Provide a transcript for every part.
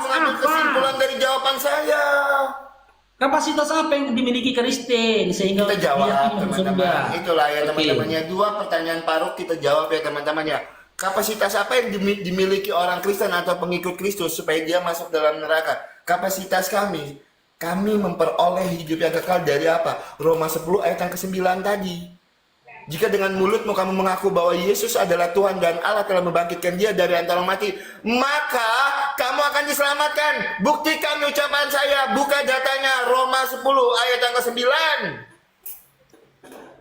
mengambil apa? kesimpulan dari jawaban saya. Kapasitas apa yang dimiliki Kristen sehingga Kita jawab diyakini masuk surga? teman-teman. Itulah ya Oke. teman-temannya. Dua pertanyaan paruh kita jawab ya teman-temannya. Kapasitas apa yang dimiliki orang Kristen atau pengikut Kristus supaya dia masuk dalam neraka? Kapasitas kami memperoleh hidup yang kekal dari apa? Roma 10 ayat yang ke-9 tadi. Jika dengan mulutmu kamu mengaku bahwa Yesus adalah Tuhan dan Allah telah membangkitkan dia dari antara orang mati, maka kamu akan diselamatkan. Buktikan ucapan saya. Buka datanya Roma 10 ayat yang ke-9.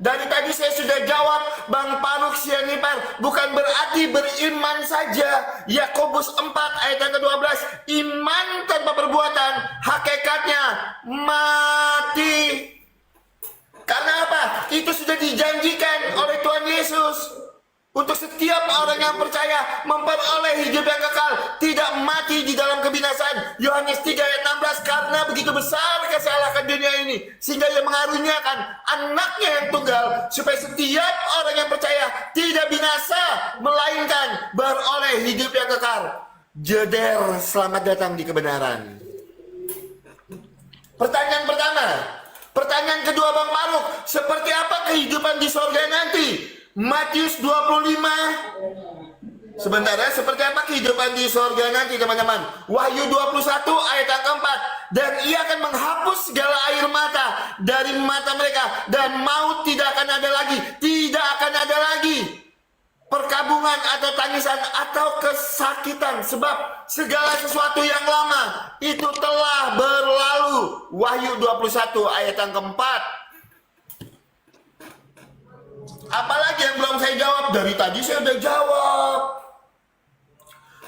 Dari tadi saya sudah jawab, Bang Faruk Sianipar, bukan berarti beriman saja. Yakobus 4 ayat yang ke-12, iman tanpa perbuatan hakikatnya mati. Karena apa? Itu sudah dijanjikan oleh Tuhan Yesus untuk setiap orang yang percaya memperoleh hidup yang kekal, tidak mati di dalam kebinasaan. Yohanes 3 ayat 16, karena begitu besar kasih Allah ke dunia ini sehingga ia mengaruniakan anaknya yang tunggal supaya setiap orang yang percaya tidak binasa melainkan beroleh hidup yang kekal. Jeder, selamat datang di kebenaran. Pertanyaan pertama. Pertanyaan kedua Bang Faruk, seperti apa kehidupan di sorga nanti? Matius 25. Sebentar ya, seperti apa kehidupan di sorga nanti teman-teman? Wahyu 21 ayat yang keempat. Dan ia akan menghapus segala air mata dari mata mereka, dan maut tidak akan ada lagi. Tidak akan ada lagi perkabungan atau tangisan atau kesakitan, sebab segala sesuatu yang lama itu telah berlalu. Wahyu 21 ayat yang keempat. Apalagi yang belum saya jawab? Dari tadi saya udah jawab.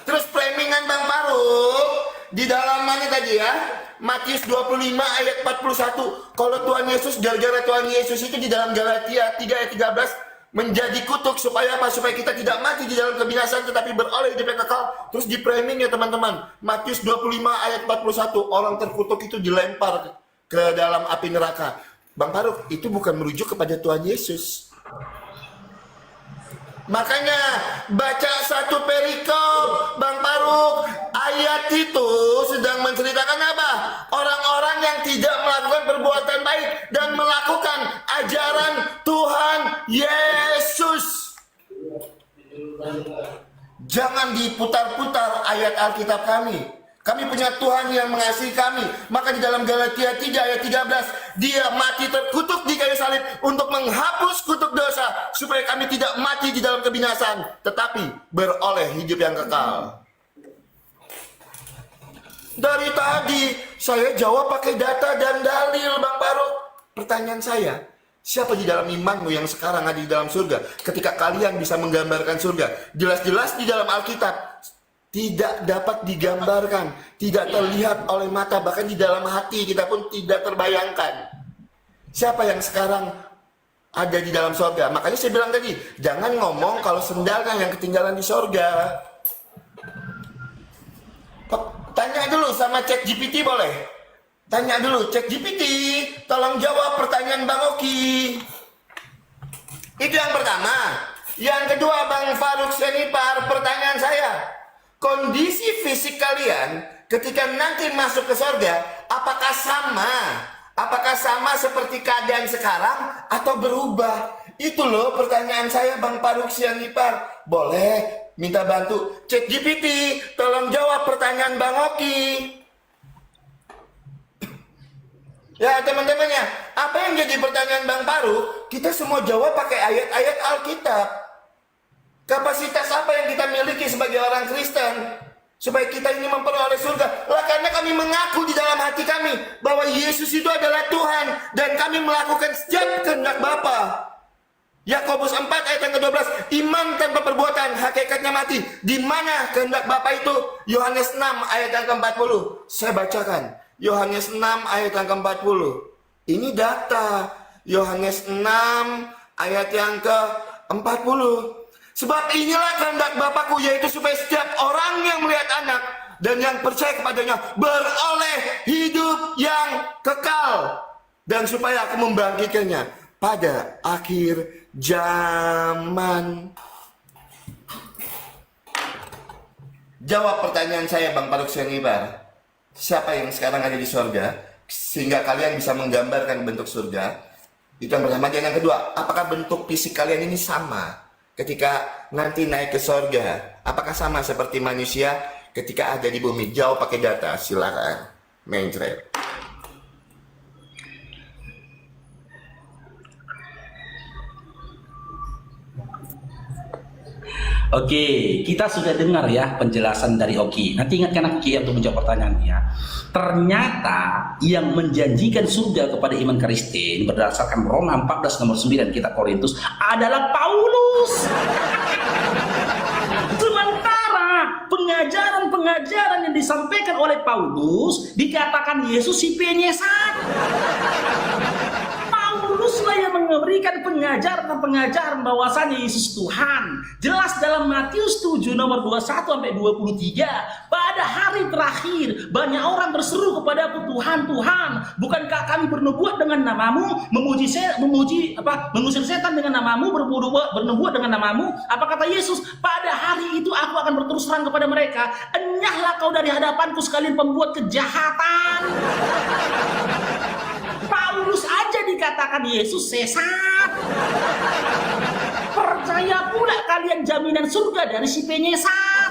Terus framingan Bang Faruk di dalam mana tadi ya? Matius 25 ayat 41. Kalau Tuhan Yesus, gara-gara Tuhan Yesus itu di dalam Galatia 3 ayat 13 menjadi kutuk supaya apa? Supaya kita tidak mati di dalam kebinasaan tetapi beroleh hidup yang kekal. Terus di framing ya teman-teman. Matius 25 ayat 41, orang terkutuk itu dilempar ke dalam api neraka. Bang Faruk, itu bukan merujuk kepada Tuhan Yesus. Makanya baca satu perikop Bang Faruk, ayat itu sedang menceritakan apa? Orang-orang yang tidak melakukan perbuatan baik dan melakukan ajaran Tuhan Yesus. Jangan diputar-putar ayat Alkitab kami. Kami punya Tuhan yang mengasihi kami. Maka di dalam Galatia 3 ayat 13, dia mati terkutuk di kayu salib untuk menghapus kutuk dosa, supaya kami tidak mati di dalam kebinasaan, tetapi beroleh hidup yang kekal. Dari tadi saya jawab pakai data dan dalil Bang Faruk. Pertanyaan saya, siapa di dalam imanmu yang sekarang ada di dalam surga? Ketika kalian bisa menggambarkan surga, jelas-jelas di dalam Alkitab tidak dapat digambarkan, tidak terlihat oleh mata, bahkan di dalam hati kita pun tidak terbayangkan. Siapa yang sekarang ada di dalam sorga? Makanya saya bilang tadi, jangan ngomong kalau sendalnya yang ketinggalan di sorga. Tanya dulu sama ChatGPT boleh? Tanya dulu, ChatGPT, tolong jawab pertanyaan Bang Oki. Itu yang pertama. Yang kedua Bang Faruk Sianipar, pertanyaan saya, kondisi fisik kalian ketika nanti masuk ke surga, apakah sama? Apakah sama seperti keadaan sekarang atau berubah? Itu loh pertanyaan saya Bang Faruk Sianipar. Boleh minta bantu ChatGPT, tolong jawab pertanyaan Bang Oki. Ya teman-temannya, apa yang jadi pertanyaan Bang Faruk? Kita semua jawab pakai ayat-ayat Alkitab. Kapasitas apa yang kita miliki sebagai orang Kristen supaya kita ini memperoleh surga? Lah karena kami mengaku di dalam hati kami bahwa Yesus itu adalah Tuhan dan kami melakukan setiap kehendak Bapa. Yakobus 4 ayat yang ke-12, iman tanpa perbuatan hakikatnya mati. Di mana kehendak Bapa itu? Yohanes 6 ayat yang ke-40. Saya bacakan. Yohanes 6 ayat yang ke-40. Ini data. Yohanes 6 ayat yang ke-40. Sebab inilah kehendak Bapakku, yaitu supaya setiap orang yang melihat anak dan yang percaya kepadanya beroleh hidup yang kekal, dan supaya aku membangkitkannya pada akhir zaman. Jawab pertanyaan saya Bang Faruk Sianipar. siapa yang sekarang ada di surga, sehingga kalian bisa menggambarkan bentuk surga. Itu yang pertama. Dan yang kedua, apakah bentuk fisik kalian ini sama ketika nanti naik ke surga? Apakah sama seperti manusia ketika ada di bumi? Jawab pakai data, silakan main thread. Oke, kita sudah dengar ya penjelasan dari Oki. Nanti ingatkan Oki untuk menjawab pertanyaannya. Ternyata yang menjanjikan surga kepada iman Kristen berdasarkan Roma 14 nomor 9 kitab Korintus adalah Paulus. Sementara pengajaran-pengajaran yang disampaikan oleh Paulus dikatakan Yesus si penyesat. Pauluslah yang memberikan pengajaran bahwasanya Yesus Tuhan. Jelas dalam Matius 7 nomor 21 sampai 23. Pada hari terakhir banyak orang berseru kepadaku, Tuhan, Tuhan, bukankah kami bernubuat dengan namamu, mengusir setan dengan namamu, bernubuat dengan namamu? Apa kata Yesus? Pada hari itu aku akan berterus terang kepada mereka, enyahlah kau dari hadapanku sekalian pembuat kejahatan. Paulus aja dikatakan Yesus sesat. Percaya pula kalian jaminan surga dari si penyesat.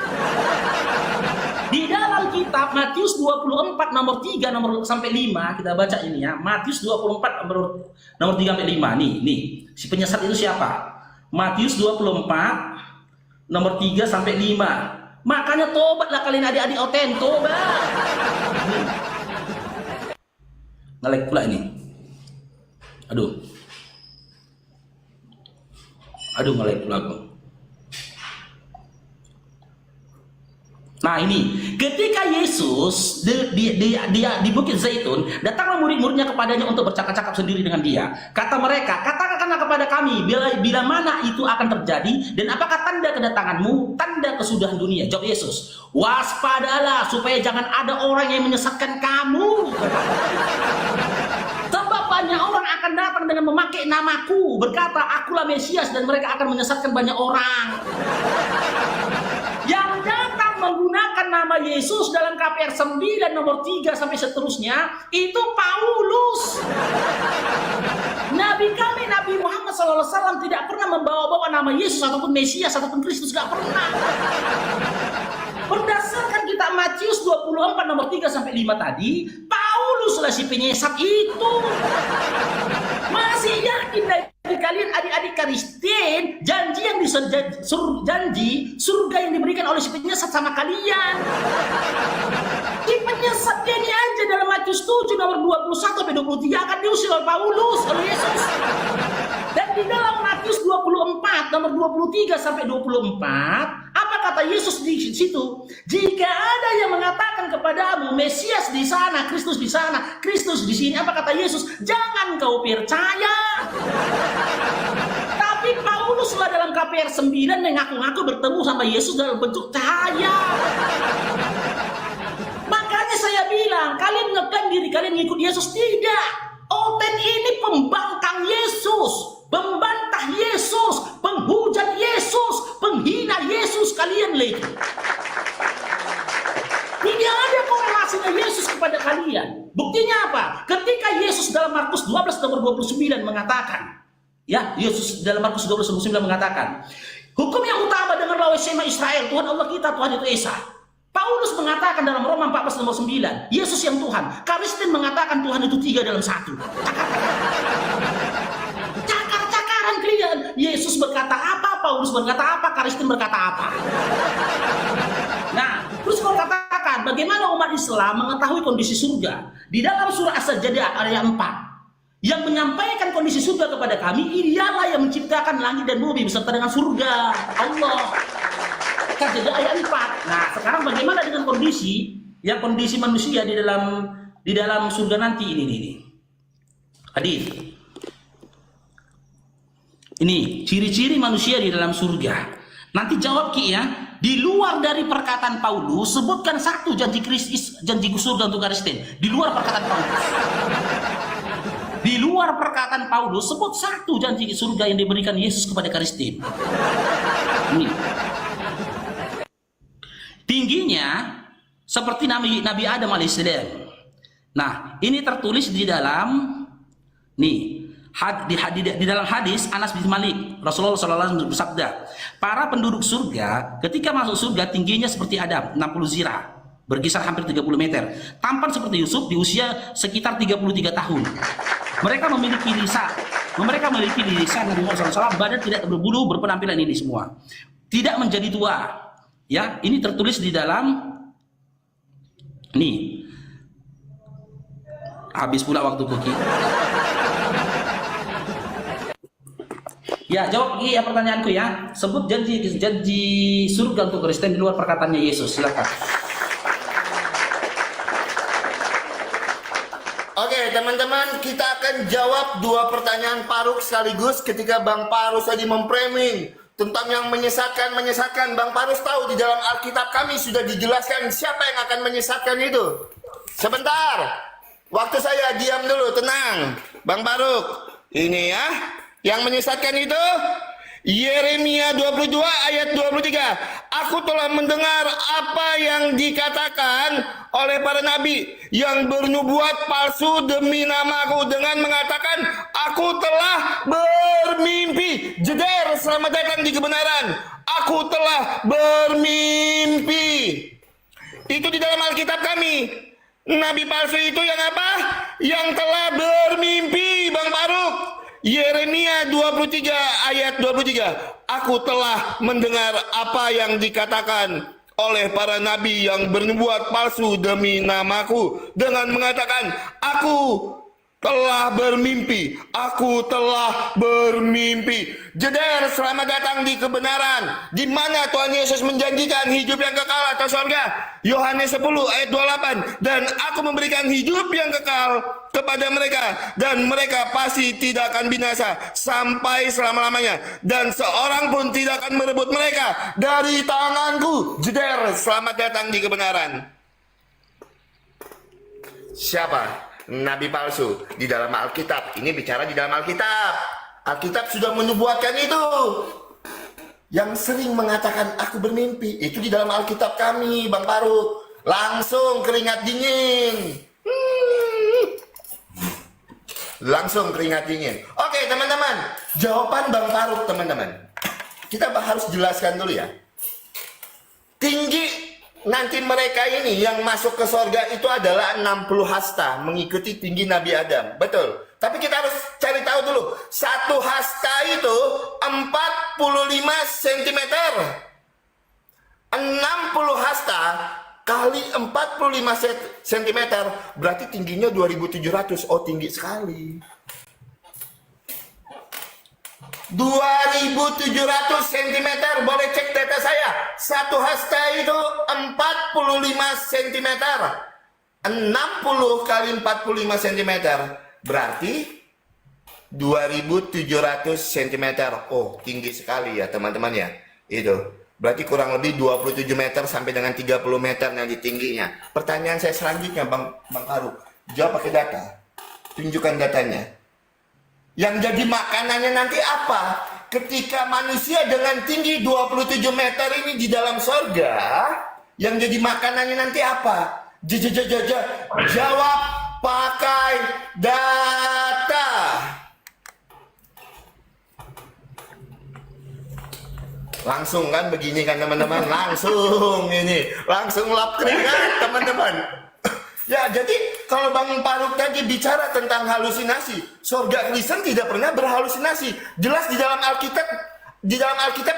Di dalam kitab Matius 24 nomor 3 nomor sampai 5 kita baca ini ya. Matius 24 nomor 3 sampai 5 nih. Si penyesat itu siapa? Matius 24 nomor 3 sampai 5. Makanya tobatlah kalian adik-adik oten, tobat. Nge-lag pula ini. Aduh, nge-lag pula aku. Nah ini, ketika Yesus di Bukit Zaitun, datanglah murid-muridnya kepadanya untuk bercakap-cakap sendiri dengan dia. Kata mereka, katakanlah kepada kami, bila mana itu akan terjadi, dan apakah tanda kedatanganmu, tanda kesudahan dunia? Jawab Yesus, waspadalah supaya jangan ada orang yang menyesatkan kamu. Sebab banyak orang akan datang dengan memakai namaku, berkata, akulah Mesias, dan mereka akan menyesatkan banyak orang. Yang datang menggunakan nama Yesus dalam KPR 9 nomor 3 sampai seterusnya itu Paulus. Nabi kami Nabi Muhammad SAW tidak pernah membawa-bawa nama Yesus ataupun Mesias ataupun Kristus, gak pernah. Berdasarkan kitab Matius 24 nomor 3 sampai 5 tadi, Pauluslah si penyesat itu. Masih yakin dari kalian adik-adik Kristen janji yang janji surga yang diberikan oleh si penyesat sama kalian? Si penyesat ini aja dalam Matius 7 nomor 21 sampai 23 akan diusir oleh Paulus, oleh Yesus. Dan di dalam Matius 24 nomor 23 sampai 24, apa kata Yesus di situ? Jika ada yang mengatakan kepadamu Mesias di sana, Kristus di sana, Kristus di sini, apa kata Yesus? Jangan kau percaya. Tapi Pauluslah dalam KPR 9 mengaku-ngaku bertemu sama Yesus dalam bentuk cahaya. Makanya saya bilang, kalian ngeklaim diri kalian ngikut Yesus, tidak. Oten ini pembangkang Yesus, membantah Yesus, penghujat Yesus, penghina Yesus kalian lagi. Tidak ada korelasinya Yesus kepada kalian. Buktinya apa? Ketika Yesus dalam Markus 12 nomor 29 mengatakan, ya, Yesus dalam Markus 12 nomor 29 mengatakan, hukum yang utama dengan lawan Shema Israel, Tuhan Allah kita, Tuhan itu Esa. Paulus mengatakan dalam Roma 14 nomor 9, Yesus yang Tuhan. Kristen mengatakan Tuhan itu 3 dalam 1. Cakar-cakaran kalian. Yesus berkata apa, Paulus berkata apa, Kristen berkata apa. Nah, terus kau katakan bagaimana umat Islam mengetahui kondisi surga? Di dalam surah As-Sajdah ayat 4, yang menyampaikan kondisi surga kepada kami, Dialah yang menciptakan langit dan bumi beserta dengan surga. Allah. As-Sajdah ayat 4. Nah, sekarang bagaimana dengan kondisi manusia di dalam surga nanti ini. Hadis. Ini ciri-ciri manusia di dalam surga. Nanti jawab Ki ya. Di luar dari perkataan Paulus, sebutkan satu janji Kristus, janji surga untuk Kristen. Di luar perkataan Paulus. Di luar perkataan Paulus, sebut satu janji surga yang diberikan Yesus kepada Kristen. Ini. Tingginya seperti Nabi Adam alaihissalam. Nah, ini tertulis di dalam di dalam hadis Anas bin Malik, Rasulullah SAW bersabda, para penduduk surga ketika masuk surga tingginya seperti Adam, 60 zirah, berkisar hampir 30 meter. Tampan seperti Yusuf di usia sekitar 33 tahun. Mereka memiliki lisan Nabi Muhammad SAW, badan tidak berbulu, berpenampilan ini semua. Tidak menjadi tua. Ya, ini tertulis di dalam habis pula waktu Koki. Ya, jawab ya pertanyaanku ya. Sebut janji surga untuk Kristen di luar perkataannya Yesus. Silakan. Oke, teman-teman, kita akan jawab 2 pertanyaan Paruk sekaligus ketika Bang Parus tadi memframing tentang yang menyesatkan. Bang Parus tahu di dalam Alkitab kami sudah dijelaskan siapa yang akan menyesatkan itu. Sebentar. Waktu saya diam dulu, tenang. Bang Paruk, ini ya, yang menyesatkan itu Yeremia 22 ayat 23. Aku telah mendengar apa yang dikatakan oleh para nabi yang bernubuat palsu demi namaku dengan mengatakan aku telah bermimpi. Jeder, selamat datang di kebenaran. Aku telah bermimpi. Itu di dalam Alkitab kami. Nabi palsu itu yang apa? Yang telah bermimpi, Bang Paruk. Yeremia 23 ayat 23. Aku telah mendengar apa yang dikatakan oleh para nabi yang bernubuat palsu demi namaku dengan mengatakan aku telah bermimpi, aku telah bermimpi. Jeder, selamat datang di kebenaran. Di mana Tuhan Yesus menjanjikan hidup yang kekal atau surga? Yohanes 10 ayat 28. Dan aku memberikan hidup yang kekal kepada mereka, dan mereka pasti tidak akan binasa sampai selama-lamanya, dan seorang pun tidak akan merebut mereka dari tanganku. Jeder, selamat datang di kebenaran. Siapa? Nabi palsu di dalam Alkitab. Ini bicara di dalam Alkitab. Alkitab sudah menubuatkan itu. Yang sering mengatakan aku bermimpi itu di dalam Alkitab kami, Bang Paruk. Langsung keringat dingin. Langsung keringat dingin. Oke, teman-teman. Jawaban Bang Paruk, teman-teman. Kita harus jelaskan dulu ya. Tinggi nanti mereka ini yang masuk ke sorga itu adalah 60 hasta, mengikuti tinggi Nabi Adam. Betul. Tapi kita harus cari tahu dulu. 1 hasta itu 45 cm. 60 hasta kali 45 cm berarti tingginya 2700. Oh, tinggi sekali. 2700 cm, boleh cek data saya. 1 hasta itu 45 cm. 60 kali 45 cm berarti 2700 cm. Oh, tinggi sekali ya teman-teman ya. Itu berarti kurang lebih 27 meter sampai dengan 30 meter nanti tingginya. Pertanyaan saya selanjutnya Bang Paruk, jawab pakai data. Tunjukkan datanya. Yang jadi makanannya nanti apa? Ketika manusia dengan tinggi 27 meter ini di dalam sorga, yang jadi makanannya nanti apa? Jawab pakai data. Langsung kan begini kan teman-teman? Langsung ini. Langsung lap keringat teman-teman. Ya, jadi kalau Bang Paruk tadi bicara tentang halusinasi, surga Kristen tidak pernah berhalusinasi. Jelas di dalam Alkitab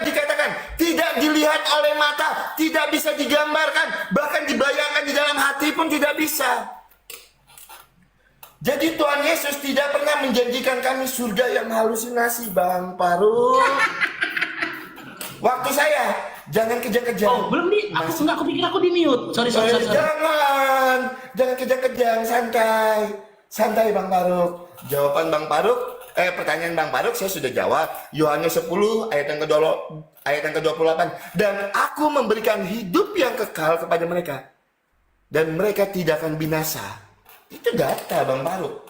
dikatakan tidak dilihat oleh mata, tidak bisa digambarkan, bahkan dibayangkan di dalam hati pun tidak bisa. Jadi Tuhan Yesus tidak pernah menjanjikan kami surga yang halusinasi, Bang Paruk. Waktu saya, jangan kejang-kejang. Oh, belum di. Aku pikir aku di mute. Sorry. Jangan kejang-kejang, santai Bang Paruk. Jawaban Bang Paruk, pertanyaan Bang Paruk saya sudah jawab. Yohanes 10 ayat yang ke-28. Dan aku memberikan hidup yang kekal kepada mereka, dan mereka tidak akan binasa. Itu data Bang Paruk.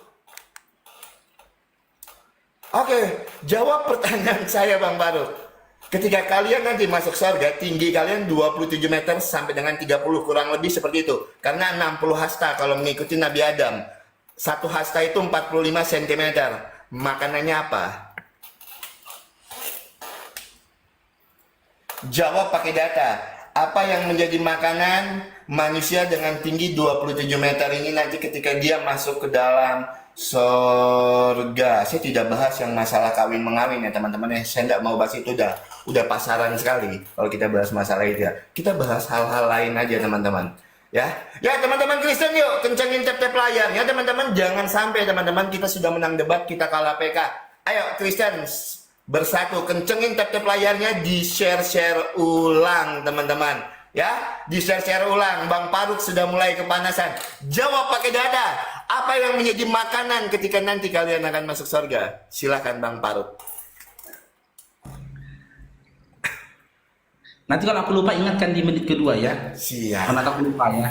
Oke, jawab pertanyaan saya Bang Paruk. Ketika kalian nanti masuk surga, tinggi kalian 27 meter sampai dengan 30, kurang lebih seperti itu. Karena 60 hasta kalau mengikuti Nabi Adam. Satu hasta itu 45 cm. Makanannya apa? Jawab pakai data. Apa yang menjadi makanan manusia dengan tinggi 27 meter ini nanti ketika dia masuk ke dalam surga? Saya tidak bahas yang masalah kawin-mengawin ya teman-teman ya. Saya tidak mau bahas itu, udah pasaran sekali kalau kita bahas masalah itu ya. Kita bahas hal-hal lain aja teman-teman. Ya teman-teman Kristen, yuk kencengin tap-tap layar ya teman-teman. Jangan sampai teman-teman kita sudah menang debat, kita kalah PK. Ayo Kristen bersatu, kencengin tap-tap layarnya, di share-share ulang teman-teman. Ya, di share-share ulang. Bang Faruk sudah mulai kepanasan. Jawab pakai dada. Apa yang menjadi makanan ketika nanti kalian akan masuk surga? Silahkan Bang Faruk. Nanti kalau aku lupa ingatkan di menit kedua ya. Siap. Karena aku lupa ya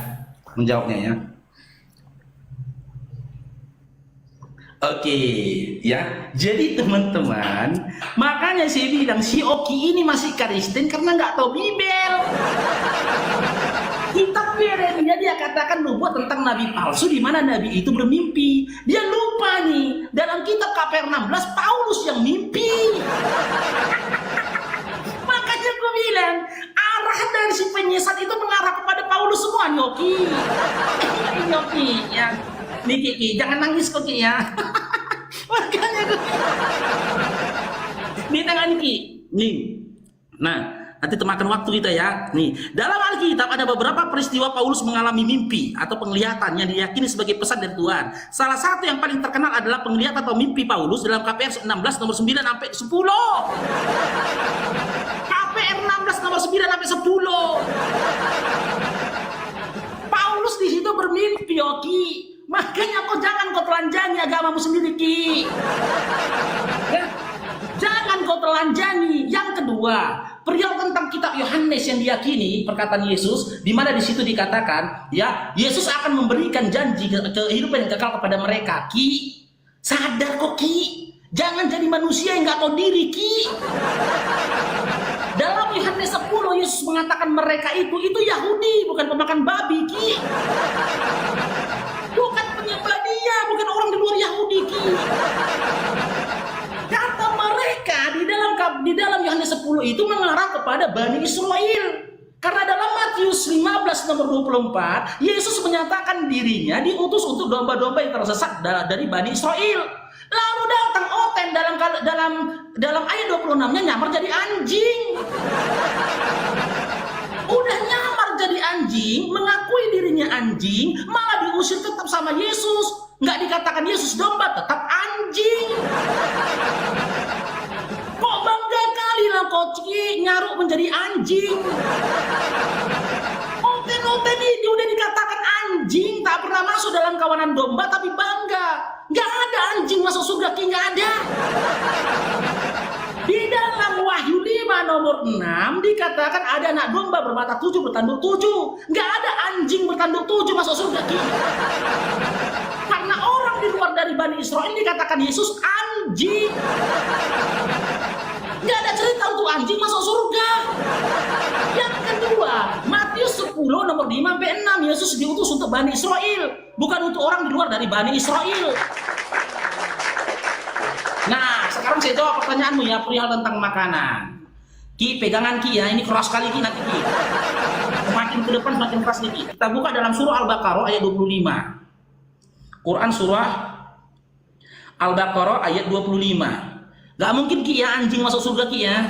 menjawabnya ya. Oke, ya. Jadi teman-teman, makanya saya bilang si Oki ini masih Kristen karena nggak tahu Bibel. Kitab Yeremia dia katakan nubuat tentang nabi palsu di mana nabi itu bermimpi. Dia lupa nih, dalam kitab KPR 16 Paulus yang mimpi. Makanya gue bilang arah dari si penyesat itu mengarah kepada Paulus semua, Nyoki. Nyoki, ya. Nih Kiki, jangan nangis kok Ki ya. Makanya gue. Nih tangan Ki, nih. Nah, nanti temakan waktu kita ya. Nih, dalam Alkitab ada beberapa peristiwa Paulus mengalami mimpi atau penglihatan yang diyakini sebagai pesan dari Tuhan. Salah satu yang paling terkenal adalah penglihatan atau mimpi Paulus dalam KPR 16 nomor 9 sampai 10. KPR 16 nomor 9 sampai 10. Paulus di situ bermimpi, Oki. Makanya jangan kau telanjangi agamamu sendiri, Ki. Ya. Jangan kau telanjangi. Yang kedua, perihal tentang kitab Yohanes yang diyakini perkataan Yesus, di mana di situ dikatakan, ya, Yesus akan memberikan janji kehidupan yang kekal kepada mereka. Ki, sadar kok Ki. Jangan jadi manusia yang nggak tahu diri, Ki. Dalam Yohanes 10 Yesus mengatakan mereka itu Yahudi, bukan pemakan babi, Ki. Bukan penyembah dia, bukan orang di luar Yahudi, Ki. Kata mereka di dalam Yohanes 10 itu mengarah kepada Bani Israel. Karena dalam Matius 15 nomor 24, Yesus menyatakan dirinya diutus untuk domba-domba yang tersesat dari Bani Israel. Lalu datang Oten dalam ayat 26-nya nyamar jadi anjing. Udah nyamar jadi anjing, mengakui dirinya anjing, malah diusir tetap sama Yesus. Nggak dikatakan Yesus domba, tetap anjing. Kok bangga kali lah kok nyaruk menjadi anjing. Oten ini udah dikatakan anjing, tak pernah masuk dalam kawanan domba tapi bangga. Nggak ada anjing masuk surga, Ki, nggak ada. Di dalam Wahyu 5 nomor 6 dikatakan ada anak domba bermata 7 bertanduk 7. Nggak ada anjing bertanduk 7 masuk surga, Ki. Karena orang di luar dari Bani Israel dikatakan Yesus anjing. Nggak ada cerita untuk anjing masuk surga. Yang kedua, Matius 10 nomor 5 sampai 6, Yesus diutus untuk Bani Israel, bukan untuk orang di luar dari Bani Israel. Nah, sekarang saya jawab pertanyaanmu ya, perihal tentang makanan. Ki, pegangan Ki ya, ini keras sekali Ki nanti Ki. Semakin ke depan semakin keras nih Ki. Kita buka dalam surah Al-Baqarah ayat 25. Quran surah Al-Baqarah ayat 25. Gak mungkin Ki ya anjing masuk surga Ki ya.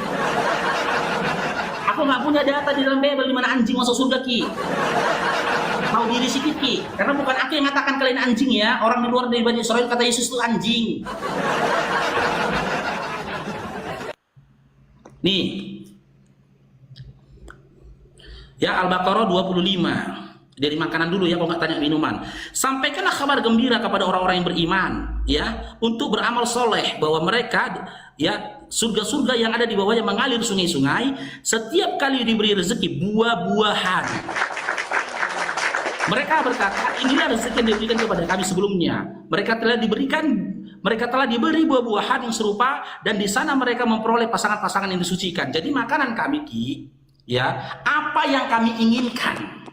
Aku gak punya data di dalam Bible di mana anjing masuk surga Ki. Tahu diri sedikit Ki. Karena bukan aku yang mengatakan kalian anjing ya. Orang di luar dari Bani Israel kata Yesus itu anjing. Nih. Ya Al-Baqarah 25. Dari makanan dulu ya, kalau nggak tanya minuman. Sampaikanlah kabar gembira kepada orang-orang yang beriman, ya, untuk beramal soleh, bahwa mereka, ya, surga-surga yang ada di bawahnya mengalir sungai-sungai, setiap kali diberi rezeki buah-buahan. Mereka berkata, inilah rezeki yang diberikan kepada kami sebelumnya. Mereka telah diberikan mereka telah diberi buah-buahan yang serupa dan di sana mereka memperoleh pasangan-pasangan yang disucikan. Jadi makanan kami Ki, ya, apa yang kami inginkan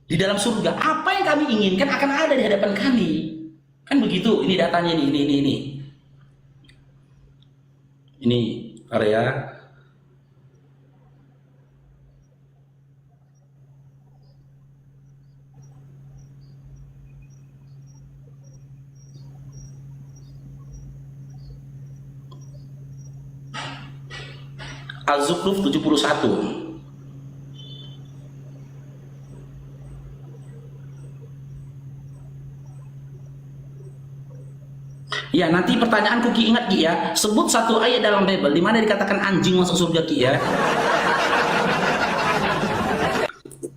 di dalam surga, apa yang kami inginkan akan ada di hadapan kami. Kan begitu, ini datanya ini. Ini area Az-Zukhruf 71. Ya, nanti pertanyaanku Ki, ingat Ki ya, sebut satu ayat dalam Bible di mana dikatakan anjing masuk surga Ki ya.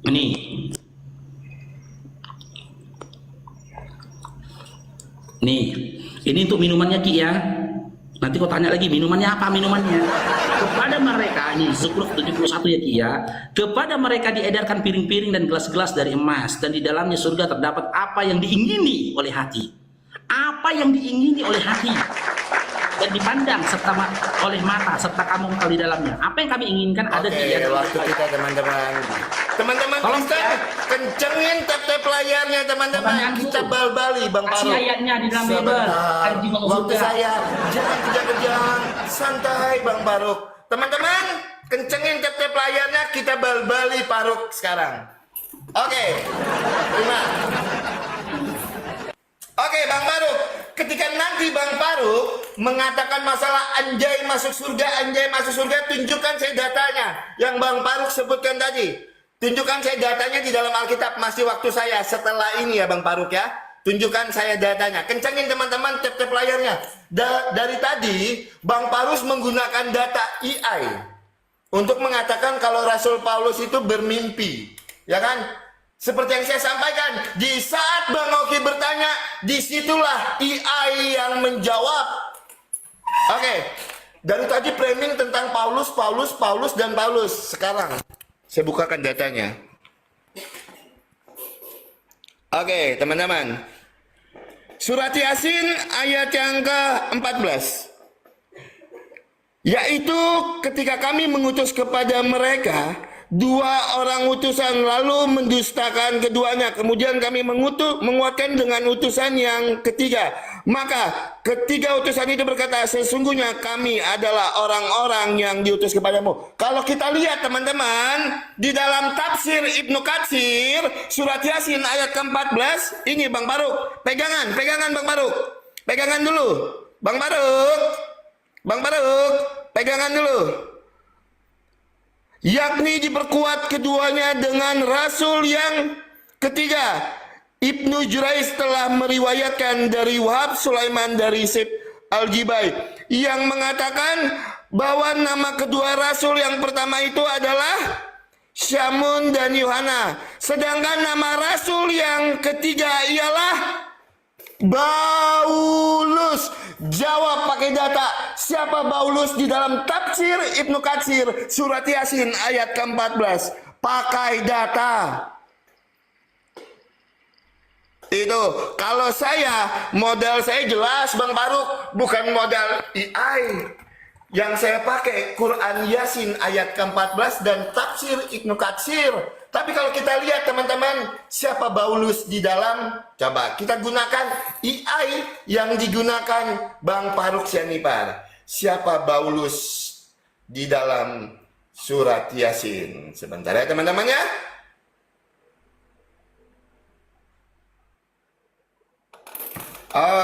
Ini. Nih, ini untuk minumannya Ki ya. Nanti kau tanya lagi minumannya apa minumannya. Kepada mereka, ini Zukhruf 71 ya Ki ya. Kepada mereka diedarkan piring-piring dan gelas-gelas dari emas dan di dalamnya surga terdapat apa yang diingini oleh hati. Apa yang diingini oleh hati dan dipandang serta oleh mata serta kamu kali dalamnya. Apa yang kami inginkan ada di dalam waktu kita teman-teman. Teman-teman tolong kita kencengin tap-tap layarnya teman-teman. Kita bal-bali Bang kasih Faruk. ayatnya di dalam Bible. Anjing masuk Waktu surga. saya jangan kejar-kejar, santai Bang Faruk. Teman-teman, kencengin tap-tap layarnya, kita bal-bali Faruk sekarang. Oke. Terima. Oke Bang Faruk, ketika nanti Bang Faruk mengatakan masalah anjay masuk surga, tunjukkan saya datanya yang Bang Faruk sebutkan tadi. Tunjukkan saya datanya di dalam Alkitab, masih waktu saya setelah ini ya Bang Faruk ya. Tunjukkan saya datanya. Kencangin teman-teman tap-tap layarnya. Dari tadi Bang Faruk menggunakan data EI untuk mengatakan kalau Rasul Paulus itu bermimpi, ya kan? Seperti yang saya sampaikan, di saat Bang Oki bertanya, disitulah EI yang menjawab. Oke, dari tadi framing tentang Paulus. Sekarang saya bukakan datanya. Oke, teman-teman. Surat Yasin ayat yang ke-14. Yaitu ketika kami mengutus kepada mereka dua orang utusan lalu mendustakan keduanya. Kemudian kami menguatkan dengan utusan yang ketiga. Maka ketiga utusan itu berkata, sesungguhnya kami adalah orang-orang yang diutus kepadamu. Kalau kita lihat teman-teman, di dalam tafsir Ibnu Katsir, surat Yasin ayat ke-14, ini Bang Faruk, pegangan Bang Faruk. Pegangan dulu. Bang Faruk, pegangan dulu. Yakni diperkuat keduanya dengan rasul yang ketiga. Ibnu Jurais telah meriwayatkan dari Wahab Sulaiman dari Sib Al-Jibai yang mengatakan bahwa nama kedua rasul yang pertama itu adalah Syamun dan Yohana. Sedangkan nama rasul yang ketiga ialah Paulus. Jawab pakai data. Siapa Paulus di dalam tafsir Ibnu Katsir surat Yasin ayat ke-14? Pakai data. Itu kalau modal saya jelas Bang Faruk, bukan modal AI. Yang saya pakai Quran Yasin ayat ke-14 dan tafsir Ibnu Katsir. Tapi kalau kita lihat teman-teman, siapa Paulus di dalam? Coba kita gunakan AI yang digunakan Bang Faruk Sianipar. Siapa Paulus di dalam surat Yasin? Sebentar ya teman-teman ya.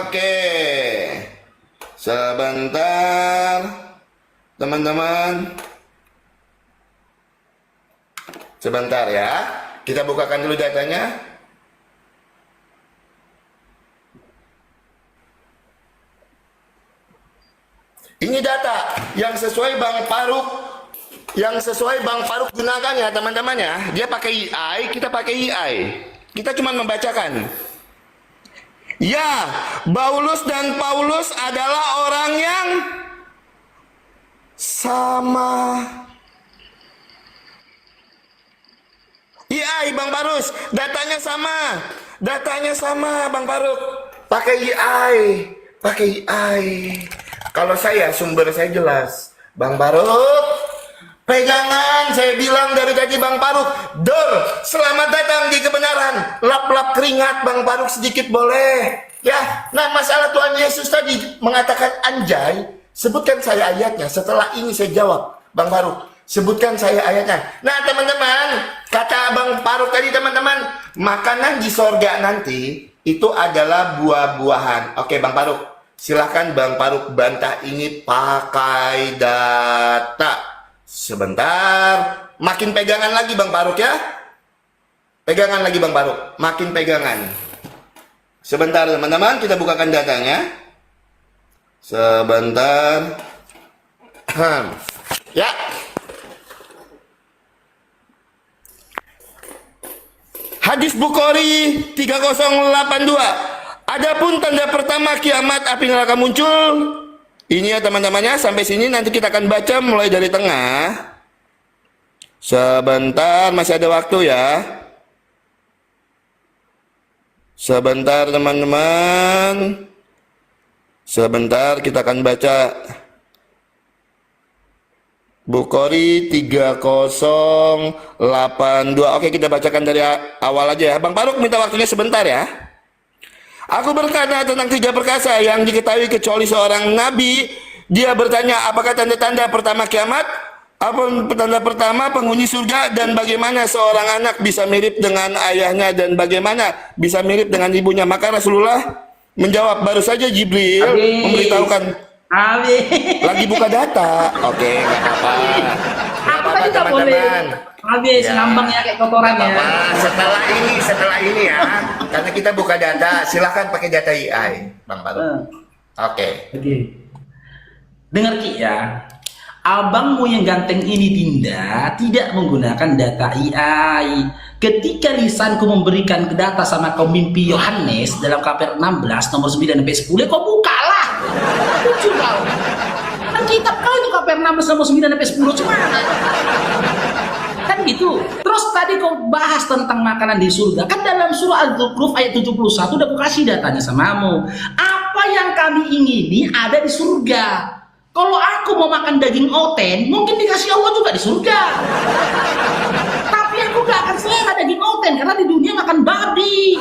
Oke. Sebentar teman-teman. Sebentar ya, kita bukakan dulu datanya. Ini data yang sesuai Bang Faruk gunakan ya teman-teman ya. Dia pakai AI, kita pakai AI. Kita cuma membacakan. Ya, Paulus dan Paulus adalah orang yang sama. AI Bang Faruk, datanya sama Bang Faruk. Pakai AI, pakai AI. Kalau saya, sumber saya jelas. Bang Faruk, pegangan, saya bilang dari tadi Bang Faruk. Dor, selamat datang di kebenaran. Lap-lap keringat Bang Faruk sedikit boleh. Ya, nah masalah Tuhan Yesus tadi mengatakan anjay, sebutkan saya ayatnya. Setelah ini saya jawab, Bang Faruk, sebutkan saya ayatnya. Nah teman-teman, kata Bang Faruk tadi teman-teman, makanan di sorga nanti itu adalah buah-buahan. Oke Bang Faruk, silahkan Bang Faruk bantah ini pakai data. Sebentar, makin pegangan lagi Bang Faruk ya. Pegangan lagi Bang Faruk, makin pegangan. Sebentar teman-teman, kita bukakan datanya. Sebentar. Ya. Hadis Bukhari 3082. Adapun tanda pertama kiamat api neraka muncul. Ini ya teman-temannya, sampai sini nanti kita akan baca mulai dari tengah. Sebentar, masih ada waktu ya. Sebentar teman-teman. Sebentar, kita akan baca Bukhari 3082. Oke, kita bacakan dari awal aja ya. Bang Faruk minta waktunya sebentar ya. Aku berkata tentang 3 perkasa yang diketahui kecuali seorang nabi. Dia bertanya, apakah tanda-tanda pertama kiamat? Apa tanda pertama penghuni surga, dan bagaimana seorang anak bisa mirip dengan ayahnya dan bagaimana bisa mirip dengan ibunya? Maka Rasulullah menjawab, baru saja Jibril memberitahukan. Lagi buka data. Oke, nggak apa-apa. Aku tadi nggak boleh. Habis ngambang ya kayak kotoran ya. Setelah ini ya, karena kita buka data, silahkan pakai data AI, Bang Faruk. Oke. Dengar Ki ya. Abangmu yang ganteng ini Dinda tidak menggunakan data AI. Ketika lisanku memberikan data sama kau mimpi Yohanes dalam KPR 16 nomor 9 sampai 10, kau bukalah. Lucu kau. Kan kitab kau itu KPR 16 nomor 9 sampai 10 cuma. Kan gitu. Terus tadi kau bahas tentang makanan di surga. Kan dalam surah Al-Zukhruf ayat 71 udah aku kasih datanya samamu. Apa yang kami ingini ada di surga. Kalau aku mau makan daging oten, mungkin dikasih Allah juga di surga. Tapi aku gak akan selera daging oten, karena di dunia makan babi.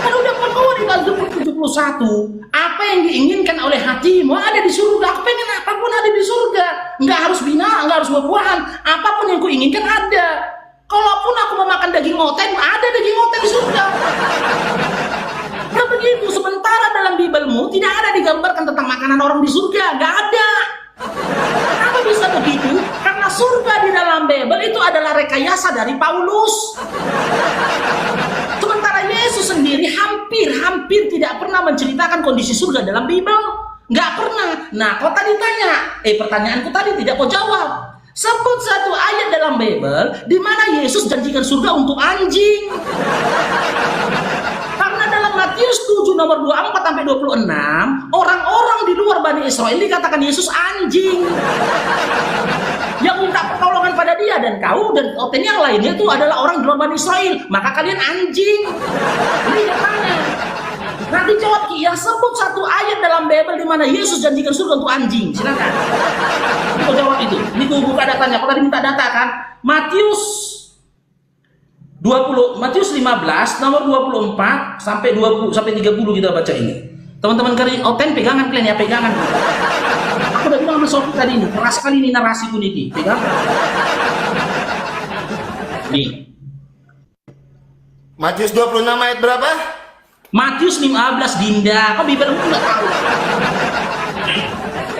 Kan udah penuh di Al-Zukhruf 71. Apa yang diinginkan oleh hatimu ada di surga. Aku pengen apapun ada di surga. Nggak harus binatang, nggak harus buah-buahan. Apapun yang kuinginkan ada. Kalaupun aku mau makan daging oten, ada daging oten di surga. Nah begitu, sementara dalam Bibelmu tidak ada digambarkan tentang makanan orang di surga, nggak ada. Kenapa bisa begitu? Karena surga di dalam Bible itu adalah rekayasa dari Paulus. Sementara Yesus sendiri hampir tidak pernah menceritakan kondisi surga dalam Bible, nggak pernah. Nah, kau tadi tanya, pertanyaanku tadi tidak kau jawab. Sebut satu ayat dalam Bible di mana Yesus janjikan surga untuk anjing. Matius 7 nomor 24 sampai 26, orang-orang di luar Bani Israel dikatakan Yesus anjing. Yang minta pertolongan pada dia dan kau dan oten yang lainnya itu adalah orang di luar Bani Israel, maka kalian anjing. Ini katanya. Nanti jawab Ki, yang sebut satu ayat dalam Bible di mana Yesus janjikan surga untuk anjing. Silakan. Kau jawab itu. Ini gue buka datanya. Kau tadi minta data kan? Matius 15 nomor 24 sampai 20 sampai 30 kita baca ini. Teman-teman kalian oten pegangan kalian ya, pegangan. Aku udah bilang sama Sofi tadi ini, keras sekali ini narasiku nih, pegangan. Nih. Matius 26 ayat berapa? Matius 15 Dinda, kok Bibel enggak tahu.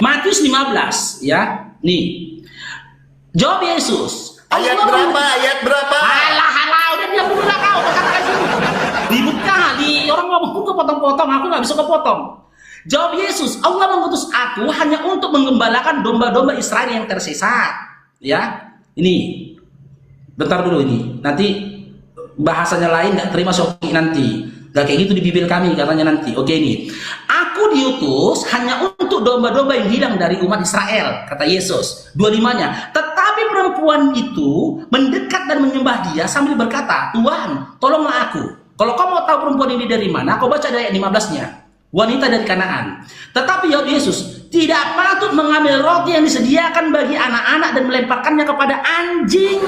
Matius 15 ya. Nih. Jawab Yesus. Ayat berapa? Alah, udah diam dulu lah kau, katakan dulu. Ribut kali, orang ngomong kepotong-potong, aku nggak bisa kepotong. Jawab Yesus, Allah mengutus aku hanya untuk menggembalakan domba-domba Israel yang tersesat. Ya, ini, bentar dulu ini, nanti bahasanya lain nggak terima Sofi nanti. Gak kayak gitu di Bibel kami katanya nanti. Oke ini, aku diutus hanya untuk domba-domba yang hilang dari umat Israel, kata Yesus. 25-nya. Tetapi perempuan itu mendekat dan menyembah dia sambil berkata, Tuhan, tolonglah aku. Kalau kau mau tahu perempuan ini dari mana, kau baca dari ayat 15-nya. wanita dari Kanaan. Tetapi jawab Yesus, tidak patut mengambil roti yang disediakan bagi anak-anak dan melemparkannya kepada anjing.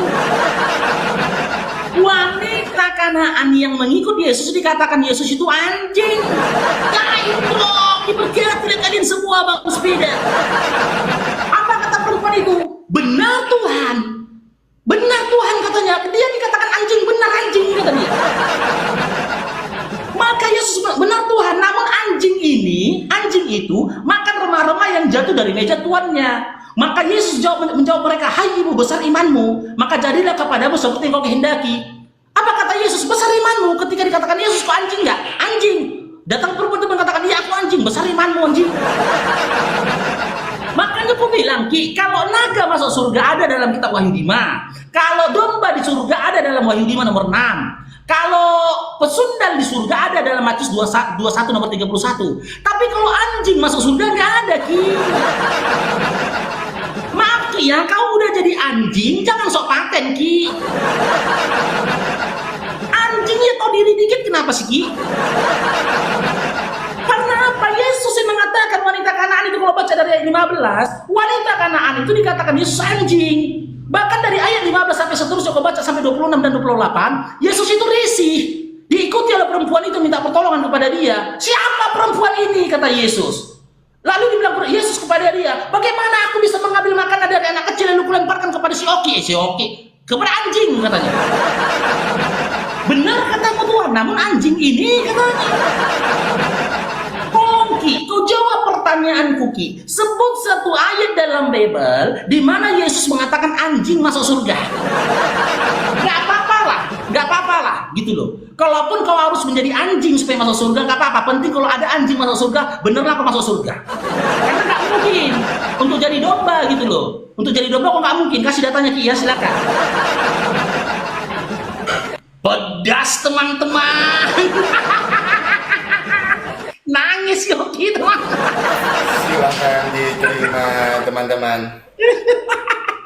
Wanita Kanaan yang mengikut Yesus dikatakan Yesus itu anjing. Nah itu loh, diperkirakan kalian semua bang sepeda. Apa kata perempuan itu? Benar Tuhan. Benar Tuhan katanya. Dia dikatakan anjing, benar anjing kata dia. Maka Yesus benar Tuhan, namun anjing itu makan remah-remah yang jatuh dari meja tuannya. Maka Yesus menjawab mereka, hai ibu besar imanmu, maka jadilah kepadamu seperti yang kau kehendaki. Apa kata Yesus? Besar imanmu. Ketika dikatakan Yesus, kok anjing nggak? Anjing. Datang perempuan itu mengatakan, iya aku anjing, besar imanmu anjing. Makanya aku bilang, Ki, kalau naga masuk surga ada dalam kitab Wahyu 5. Kalau domba di surga ada dalam Wahyu 5 nomor 6. Kalau pesundal di surga ada dalam Matius 21 nomor 31. Tapi kalau anjing masuk surga nggak ada, Ki. Maaf Ki ya, kau udah jadi anjing, jangan sok paten Ki. Anjingnya tau diri dikit kenapa sih Ki? Karena apa? Yesus yang mengatakan wanita Kanaan itu, kalau baca dari ayat 15, wanita Kanaan itu dikatakan Yesus anjing. Bahkan dari ayat 15 sampai seterusnya, kalau baca sampai 26 dan 28, Yesus itu risih. Diikuti oleh perempuan itu minta pertolongan kepada dia. Siapa perempuan ini? Kata Yesus. Lalu dibilang Yesus kepada dia, bagaimana aku bisa mengambil makanan dari anak kecil lalu kulemparkan kepada si Oki? Si Oki, kepada anjing katanya. Benar katamu Tuhan, namun anjing ini katanya. Ki, kau jawab pertanyaanku Ki. Sebut satu ayat dalam Bible di mana Yesus mengatakan anjing masuk surga. Gak apa-apa lah, gitu loh. Kalaupun kau harus menjadi anjing supaya masuk surga, gak apa-apa. Penting kalau ada anjing masuk surga, benerlah kau masuk surga. Karena gak mungkin untuk jadi domba gitu loh. Untuk jadi domba kok gak mungkin. Kasih datanya Ki ya, silakan. Pedas teman-teman. Nangis Yogi teman. Silahkan diterima teman-teman.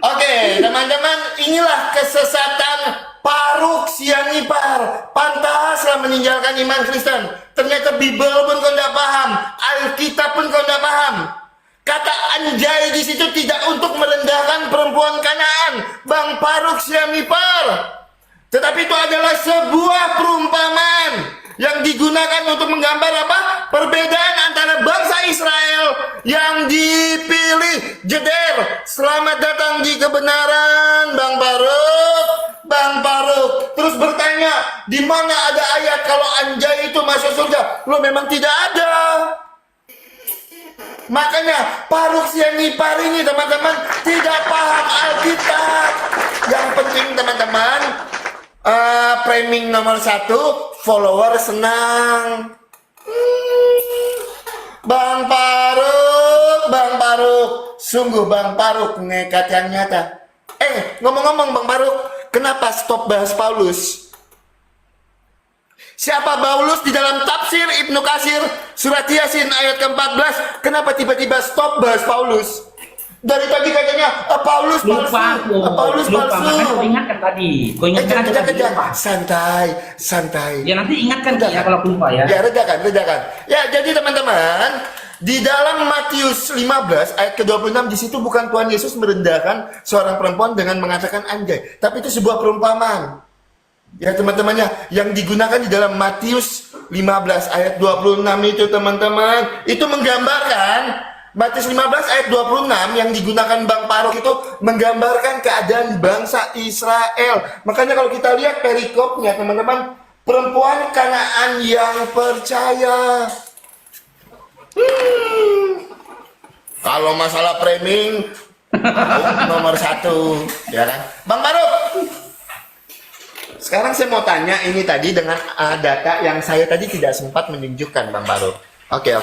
Oke teman-teman, inilah kesesatan Paruk Sianipar. Pantaslah meninggalkan iman Kristen. Ternyata Bible pun kau tidak paham, Alkitab pun kau tidak paham. Kata anjay di situ tidak untuk merendahkan perempuan Kanaan, Bang Paruk Sianipar. Tetapi itu adalah sebuah perumpamaan yang digunakan untuk menggambar apa? Perbedaan antara bangsa Israel yang dipilih jeder. Selamat datang di kebenaran, Bang Paruk. Bang Paruk terus bertanya, di mana ada ayat kalau anjay itu masuk surga? Lo memang tidak ada. Makanya Paruk Sianipar ini teman-teman tidak paham Alkitab. Yang penting teman-teman, framing nomor 1, follower senang. Bang Paruk, sungguh Bang Paruk nekat yang nyata. Ngomong-ngomong Bang Paruk, kenapa stop bahas Paulus? Siapa Paulus di dalam tafsir Ibnu Katsir surat Yasin ayat ke-14? Kenapa tiba-tiba stop bahas Paulus? Dari tadi katanya Paulus palsu. Paulus palsu. Makanya kau ingatkan tadi. Kau ingatkan tadi. Santai. Ya nanti ingatkan ya kalau lupa ya. Ya redakan. Ya jadi teman-teman, di dalam Matius 15 ayat ke-26 di situ bukan Tuhan Yesus merendahkan seorang perempuan dengan mengatakan anjay, tapi itu sebuah perumpamaan. Ya teman-temannya, yang digunakan di dalam Matius 15 ayat 26 itu teman-teman, itu menggambarkan Matius 15 ayat 26 yang digunakan Bang Paruk itu menggambarkan keadaan bangsa Israel. Makanya kalau kita lihat perikopnya teman-teman, perempuan Kanaan yang percaya. Kalau masalah framing nomor 1, ya kan? Bang Paruk, sekarang saya mau tanya ini tadi dengan data yang saya tadi tidak sempat menunjukkan Bang Paruk. Oke,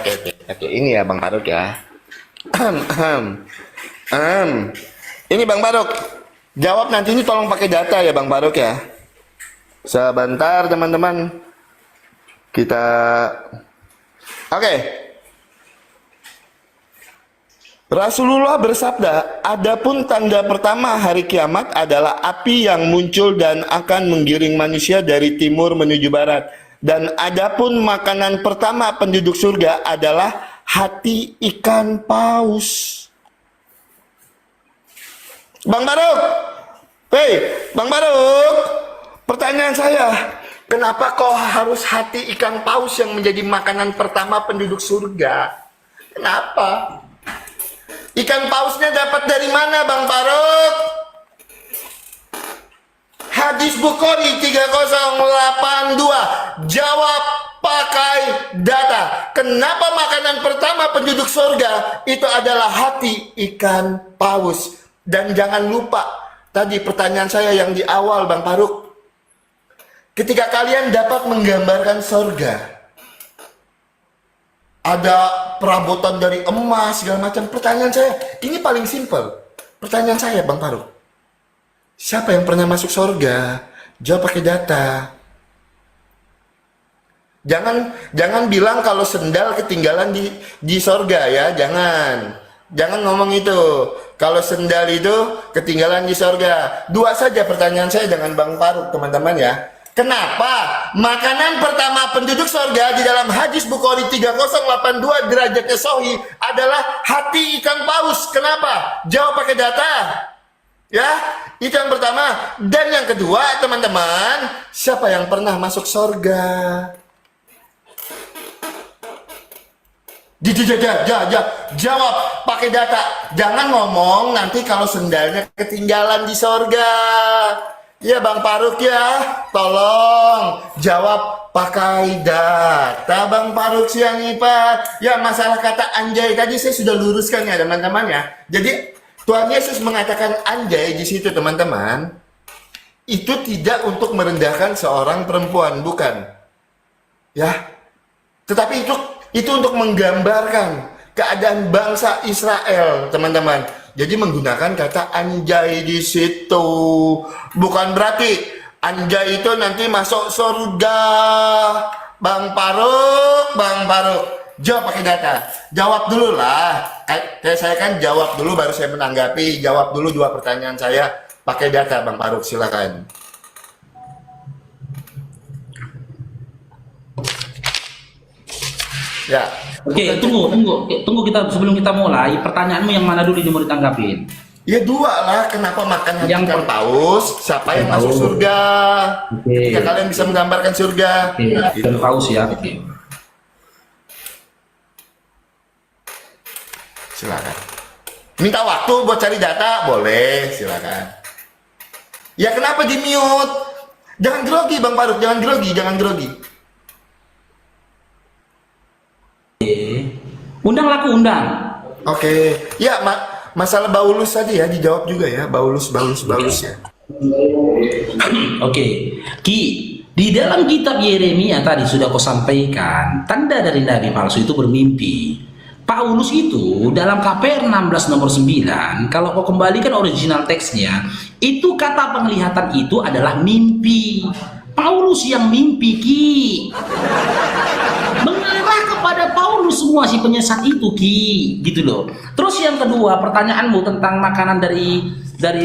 ini ya Bang Paruk ya. Ini Bang Paruk, jawab nanti ini tolong pakai data ya Bang Paruk ya. Sebentar teman-teman, kita Oke. Rasulullah bersabda, adapun tanda pertama hari kiamat adalah api yang muncul dan akan menggiring manusia dari timur menuju barat Dan adapun makanan pertama penduduk surga adalah hati ikan paus. Bang Baruk, Bang Baruk, pertanyaan saya, kenapa kok harus hati ikan paus yang menjadi makanan pertama penduduk surga? Kenapa? Ikan pausnya dapat dari mana, Bang Baruk? Hadis Bukhari 3082, jawab pakai data. Kenapa makanan pertama penduduk surga itu adalah hati ikan paus? Dan jangan lupa, tadi pertanyaan saya yang di awal, Bang Faruk. Ketika kalian dapat menggambarkan surga, ada perabotan dari emas, segala macam. Pertanyaan saya, ini paling simpel. Pertanyaan saya, Bang Faruk. Siapa yang pernah masuk surga? Jawab pakai data. Jangan bilang kalau sendal ketinggalan di surga ya, jangan ngomong itu. Kalau sendal itu ketinggalan di surga. Dua saja pertanyaan saya dengan Bang Faruk, teman-teman ya. Kenapa makanan pertama penduduk surga di dalam hadis Bukhari 3082 derajatnya sahih adalah hati ikan paus? Kenapa? Jawab pakai data. Ya, itu yang pertama. Dan yang kedua, teman-teman, siapa yang pernah masuk surga? Jawab pakai data. Jangan ngomong nanti kalau sendalnya ketinggalan di sorga. Ya Bang Faruk ya, tolong jawab pakai data Bang Faruk siang ini Pak. Ya masalah kata anjay tadi saya sudah luruskan ya teman-teman ya. Jadi Tuhan Yesus mengatakan anjay di situ teman-teman. Itu tidak untuk merendahkan seorang perempuan, bukan. Ya. Tetapi itu untuk menggambarkan keadaan bangsa Israel, teman-teman. Jadi menggunakan kata anjay di situ. Bukan berarti anjay itu nanti masuk surga. Bang Faruk. Jawab pakai data. Jawab dulu lah. Saya kan jawab dulu baru saya menanggapi. Jawab dulu dua pertanyaan saya pakai data, Bang Faruk, silakan. Ya. Oke, tunggu kita sebelum kita mulai. Pertanyaanmu yang mana dulu yang mau ditanggapin? Ya dua lah, kenapa makan Yang ikan paus? Siapa yang masuk surga? Ketika kalian bisa menggambarkan surga. Ikan paus ya. Oke. Silakan. Minta waktu buat cari data, boleh, silakan. Ya kenapa di mute? Jangan grogi Bang Faruk, jangan grogi. Undang laku undang. Oke. Ya, masalah Baulus tadi ya dijawab juga ya, Baulus ya. Oke. Ki, di dalam kitab Yeremia tadi sudah kau sampaikan, tanda dari nabi palsu itu bermimpi. Paulus itu dalam KPR 16 nomor 9, kalau kau kembalikan original teksnya, itu kata penglihatan itu adalah mimpi. Paulus yang mimpi, Ki. Mengarah kepada Paulus semua si penyesat itu, Ki, gitu loh. Terus yang kedua, pertanyaanmu tentang makanan dari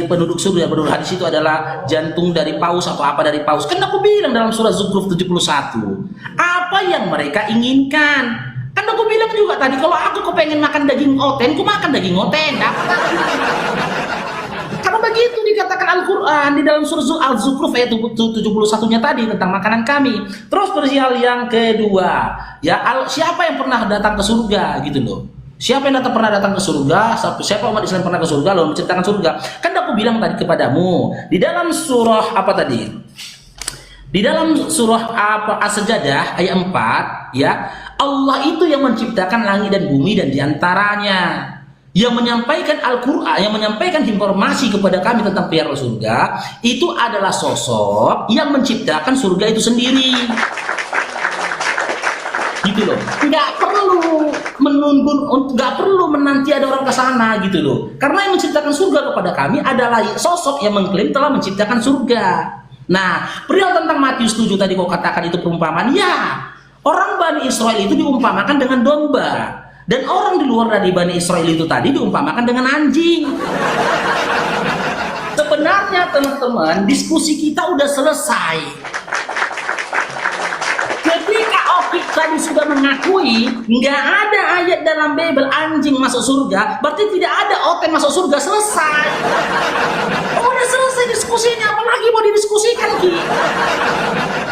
penduduk surga, penduduk hadis itu adalah jantung dari paus atau apa dari paus. Kan aku bilang dalam surah Zukhruf 71, apa yang mereka inginkan. Kan aku bilang juga tadi, kalau aku kepengen makan daging oten, aku makan daging oten. Karena begitu dikatakan Al-Quran di dalam surah Al-Zukhruf ayat 71-nya tadi tentang makanan kami. Terus perihal yang kedua, ya siapa yang pernah datang ke surga gitu loh. Siapa yang pernah datang ke surga? Siapa umat Islam pernah ke surga loh menceritakan surga? Kan aku bilang tadi kepadamu di dalam surah apa tadi? Di dalam surah As-Sajadah ayat 4 ya, Allah itu yang menciptakan langit dan bumi dan diantaranya yang menyampaikan Al-Quran, yang menyampaikan informasi kepada kami tentang perihal surga itu adalah sosok yang menciptakan surga itu sendiri. Gitu loh. Nggak perlu menunggu, nggak perlu menanti ada orang ke sana gitu loh. Karena yang menciptakan surga kepada kami adalah sosok yang mengklaim telah menciptakan surga. Nah, perihal tentang Matius 7 tadi kau katakan itu perumpamaan, ya. Orang Bani Israel itu diumpamakan dengan domba. Dan orang di luar dari Bani Israel itu tadi diumpamakan dengan anjing. Sebenarnya teman-teman, diskusi kita udah selesai. tadi sudah mengakui nggak ada ayat dalam Bible anjing masuk surga, berarti tidak ada Oten masuk surga, selesai. Udah selesai diskusinya, apalagi mau didiskusikan Ki?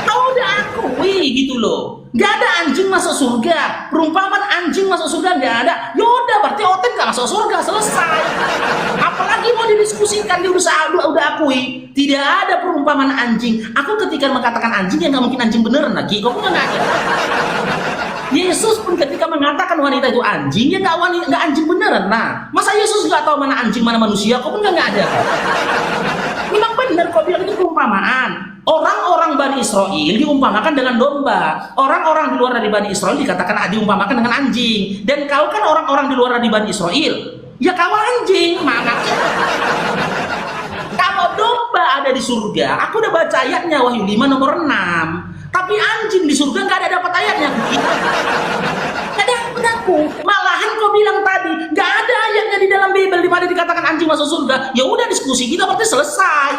Kau udah akui gitu loh, nggak ada anjing masuk surga, perumpamaan anjing masuk surga nggak ada. Yaudah berarti Oten nggak masuk surga, selesai. Apalagi mau didiskusikan, dia udah akui tidak ada perumpamaan anjing. Aku ketika mengatakan anjing, ya nggak mungkin anjing beneran lagi. Kau pun nggak. Yesus pun ketika mengatakan wanita itu anjing, ya nggak anjing beneran. Nah, masa Yesus nggak tahu mana anjing mana manusia? Kau pun nggak ada. Memang benar kau bilang itu perumpamaan. Orang-orang Bani Israel diumpamakan dengan domba. Orang-orang di luar dari Bani Israel dikatakan diumpamakan dengan anjing. Dan kau kan orang-orang di luar dari Bani Israel. Ya kau anjing, makanya. Kalau domba ada di surga, aku udah baca ayatnya Wahyu 5 nomor 6. Tapi anjing di surga nggak ada dapat ayatnya. Ada aku. Malahan kau bilang tadi nggak ada ayatnya di dalam Bible di mana dikatakan anjing masuk surga. Ya udah diskusi kita berarti selesai.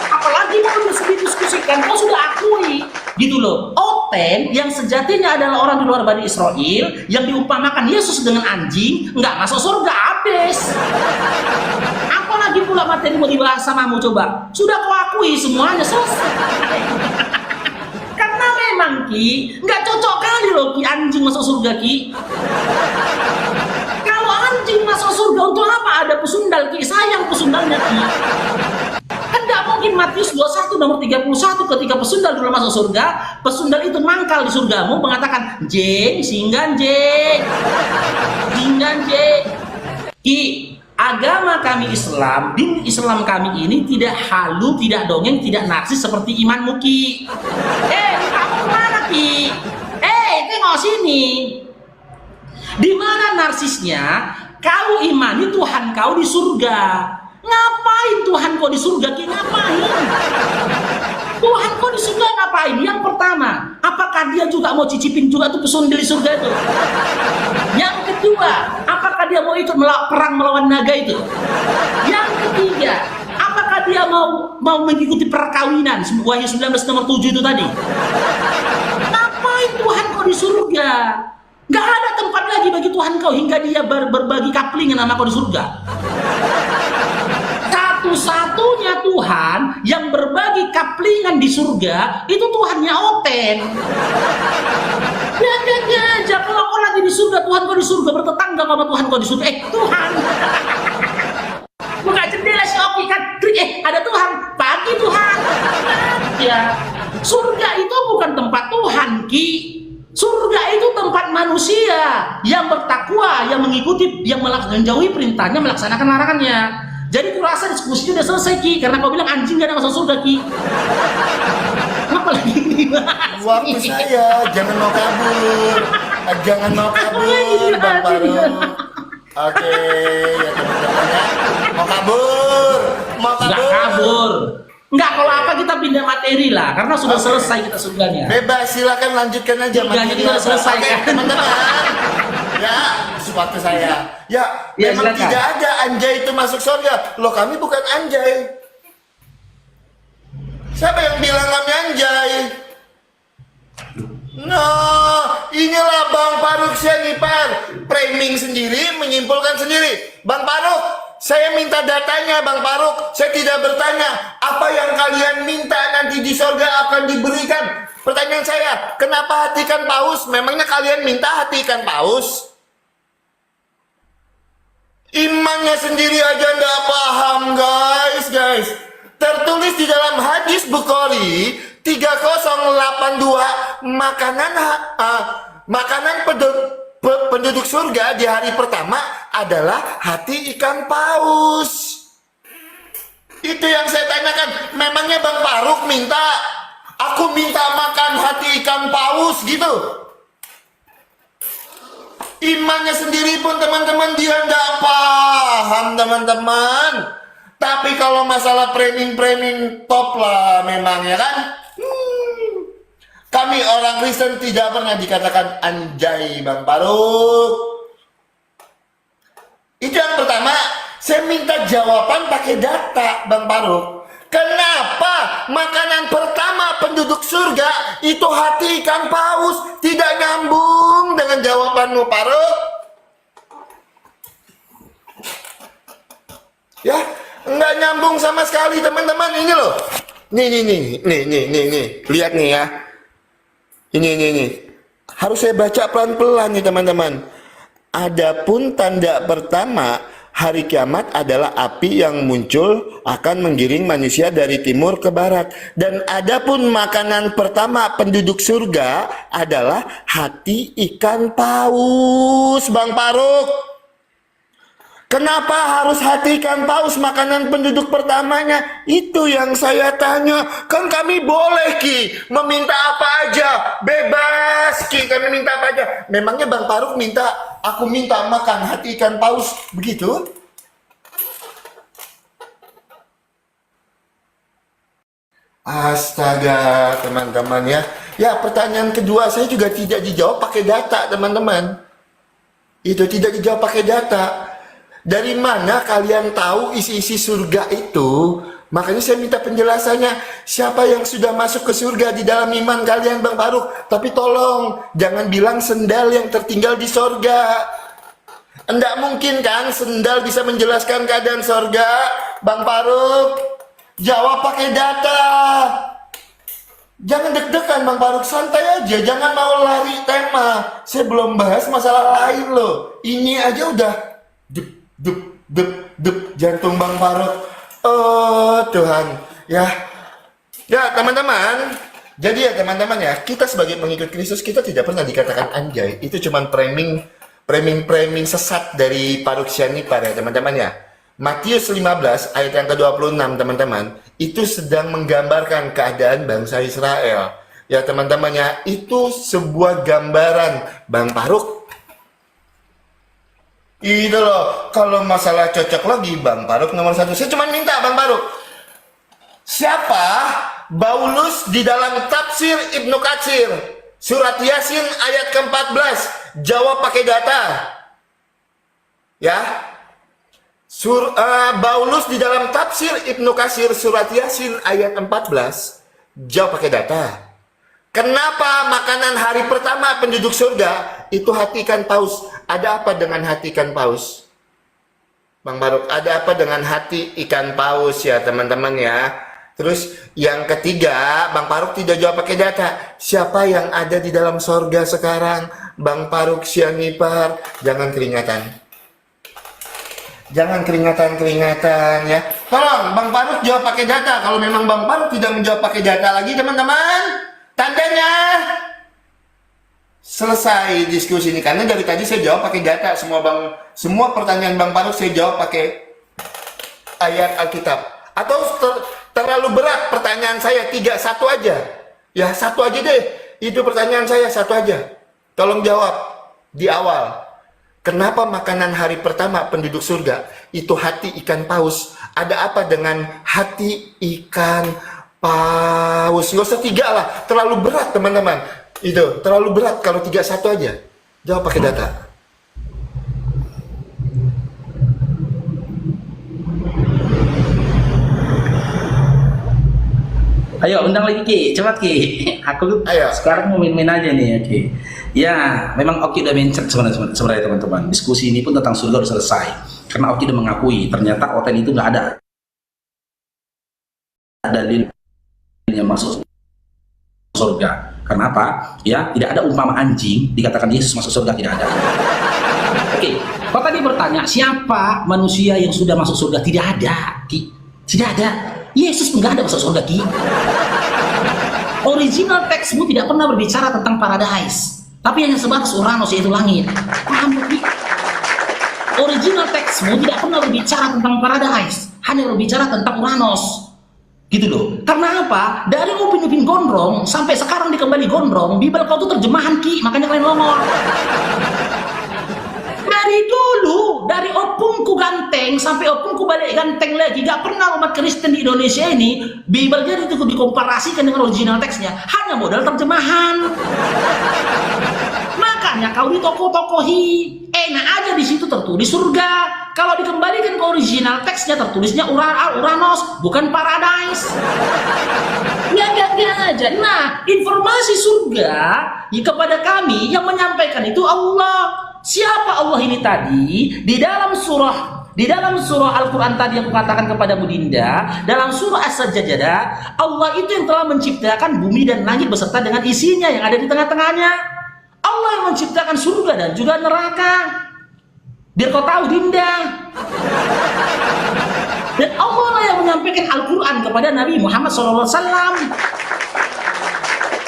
Apalagi mau didiskusikan, kau sudah akui gitu loh. Oten yang sejatinya adalah orang di luar Bani Israel yang diumpamakan Yesus dengan anjing, nggak masuk surga, habis. Apalagi pula materi mau dibahas samamu, coba sudah kau akui semuanya, selesai. Karena memang Ki nggak cocok kali loh Ki anjing masuk surga Ki. Kalau anjing masuk surga untuk apa ada pesundal Ki? Sayang pesundalnya Ki. Kan nggak mungkin Matius 21 nomor 31 ketika pesundal dulu masuk surga, pesundal itu mangkal di surgamu mengatakan jeng singgan jeng Ki. Agama kami Islam, din Islam kami ini tidak halu, tidak dongeng, tidak narsis seperti imanmu Ki. Kamu kemana Ki? Tengok sini. Di mana narsisnya? Kau imani Tuhan kau di surga. Ngapain Tuhan kau di surga Ki? Ngapain? Tuhan kau di surga ngapain? Yang pertama, apakah dia juga mau cicipin juga tuh pesundil di surga itu? Yang kedua, apakah dia mau ikut perang melawan naga itu? Yang ketiga, apakah dia mau mengikuti perkawinan Wahyu 19 nomor 7 itu tadi? Ngapain Tuhan kau di surga? Gak ada tempat lagi bagi Tuhan kau hingga dia berbagi kaplingan sama kau di surga. Satu-satunya Tuhan yang berbagi kaplingan di surga itu Tuhannya Oten. Ya aja kalau kau lagi di surga, Tuhan kau di surga bertetangga sama Tuhan kau di surga. Tuhan. Buka jendela si Oki kan, ada Tuhan, pagi Tuhan. Ya, surga itu bukan tempat Tuhan Ki. Surga itu tempat manusia yang bertakwa, yang mengikuti, yang menjauhi perintahnya, melaksanakan larangannya. Jadi kurasa diskusinya udah selesai Ki, karena kau bilang anjing gak ada masuk surga Ki. Apa lagi dibahas? Waktu saya, jangan mau kabur. Jangan mau kabur, Bang Paru. Oke, ya teman-teman ya. Mau kabur. Nggak kabur. Enggak, kalau apa kita pindah materi lah, karena sudah selesai kita surganya. Bebas, silakan lanjutkan aja. Surganya kita sudah selesai kan? Teman-teman. Ya, waktu saya. Ya, memang silakan. tidak ada anjay itu masuk surga. Loh, kami bukan anjay. Siapa yang bilang kami anjay? Nah, inilah Bang Faruk Sianipar. Framing sendiri, menyimpulkan sendiri. Bang Faruk, saya minta datanya Bang Faruk. Saya tidak bertanya apa yang kalian minta nanti di surga akan diberikan. Pertanyaan saya, kenapa hati ikan paus? Memangnya kalian minta hati ikan paus? Imannya sendiri aja nggak paham guys. Tertulis di dalam hadis Bukhari 3082, makanan penduduk surga di hari pertama adalah hati ikan paus. Itu yang saya tanyakan. Memangnya Bang Faruk minta, aku minta makan hati ikan paus gitu? Imannya sendiri pun teman-teman dia nggak paham teman-teman. Tapi kalau masalah framing top lah memang ya kan. Kami orang Kristen tidak pernah dikatakan anjay Bang Faruk. Itu yang pertama. Saya minta jawaban pakai data Bang Faruk. Kenapa makanan pertama penduduk surga itu hati ikan paus? kehidupanmu, Paruk. Ya, nggak nyambung sama sekali, teman-teman. Ini loh. Nih. Lihat nih ya. Ini. Harus saya baca pelan-pelan nih, teman-teman. Adapun tanda pertama hari kiamat adalah api yang muncul akan menggiring manusia dari timur ke barat. Dan adapun makanan pertama penduduk surga adalah hati ikan paus, Bang Paruk. Kenapa harus hati ikan paus makanan penduduk pertamanya? Itu yang saya tanya. Kan kami boleh, Ki, meminta apa aja. Bebas, Ki, kami minta apa aja. Memangnya Bang Paruk minta, aku minta makan hati ikan paus, begitu? Astaga, teman-teman ya. Ya, pertanyaan kedua saya juga tidak dijawab pakai data, teman-teman. Itu tidak dijawab pakai data. Dari mana kalian tahu isi-isi surga itu? Makanya saya minta penjelasannya. Siapa yang sudah masuk ke surga di dalam iman kalian, Bang Paruk? Tapi tolong, jangan bilang sendal yang tertinggal di surga. Enggak mungkin kan sendal bisa menjelaskan keadaan surga, Bang Paruk? Jawab pakai data. Jangan deg-degan, Bang Paruk, santai aja. Jangan mau lari tema. Saya belum bahas masalah lain loh. Ini aja udah Dup, jantung Bang Paruk. Oh Tuhan, ya teman-teman. Jadi ya teman-teman ya, kita sebagai pengikut Kristus kita tidak pernah dikatakan anjay. Itu cuman framing sesat dari Paruk Sianipar ya teman-teman ya. Matius 15 ayat yang ke-26 teman-teman, itu sedang menggambarkan keadaan bangsa Israel. Ya teman-teman ya, itu sebuah gambaran Bang Paruk. Itu loh, kalau masalah cocok lagi Bang Paruk nomor 1. Saya cuma minta Bang Paruk, siapa Paulus di dalam tafsir Ibnu Katsir surat Yasin ayat ke-14? Jawab pakai data. Ya. Paulus di dalam tafsir Ibnu Katsir surat Yasin ayat 14. Jawab pakai data. Kenapa makanan hari pertama penduduk surga itu hati ikan paus? Ada apa dengan hati ikan paus? Bang Paruk, ada apa dengan hati ikan paus ya teman-teman ya? Terus yang ketiga, Bang Paruk tidak jawab pakai data. Siapa yang ada di dalam sorga sekarang? Bang Paruk Sianipar, jangan keringatan. Jangan keringatan ya. Tolong Bang Paruk jawab pakai data. Kalau memang Bang Paruk tidak menjawab pakai data lagi teman-teman, tandanya selesai diskusi ini. Karena dari tadi saya jawab pakai data. Semua pertanyaan Bang Paruk saya jawab pakai ayat Alkitab. Atau terlalu berat pertanyaan saya, 3, 1 aja. Ya 1 aja deh. Itu pertanyaan saya 1 aja. Tolong jawab di awal. Kenapa makanan hari pertama penduduk surga itu hati ikan paus? Ada apa dengan hati ikan paus? Nggak usah 3 lah, terlalu berat teman-teman. Itu terlalu berat. Kalau 3, 1 aja. Jawab pakai data. Ayo undang lagi Ki, cepat Ki. Aku Ayo. sekarang mau main-main aja nih ya Ki. Ya, memang Oki udah mencet sebenarnya teman-teman. Diskusi ini pun tentang surga udah selesai. Karena Oki udah mengakui ternyata Oten itu nggak ada dalil yang masuk surga. Karena apa? Ya, tidak ada umpama anjing dikatakan Yesus masuk surga, tidak ada. Oke, kau tadi bertanya siapa manusia yang sudah masuk surga? Tidak ada, Ki. Tidak ada. Yesus nggak ada masuk surga, Ki. Original teksmu tidak pernah berbicara tentang paradise, tapi hanya sebatas Uranus yaitu langit. Paham, Ki? Original teksmu tidak pernah berbicara tentang paradise, hanya berbicara tentang Uranus. Gitu loh. Karena apa? Dari Upin Gondrong sampai sekarang dikembali Gondrong, Bible kau tuh terjemahan, Ki, makanya kalian longor. Dari dulu, dari opungku ganteng sampai opungku balik ganteng lagi, gak pernah umat Kristen di Indonesia ini Bible-nya itu dikomparasikan dengan original teksnya, hanya modal terjemahan. Makanya kau ditokoh-tokohi, enak aja di situ tertulis surga. Kalau dikembalikan ke original teksnya tertulisnya Uranus, bukan Paradise. Ya aja. Nah, informasi surga kepada kami yang menyampaikan itu Allah. Siapa Allah ini tadi? Di dalam surah Al-Quran tadi yang kukatakan kepadamu Dinda, dalam surah As-Sajdah, Allah itu yang telah menciptakan bumi dan langit beserta dengan isinya yang ada di tengah-tengahnya. Allah yang menciptakan surga dan juga neraka. Biar kau tahu Dinda. Dan Allah lah yang menyampaikan Al-Quran kepada Nabi Muhammad SAW.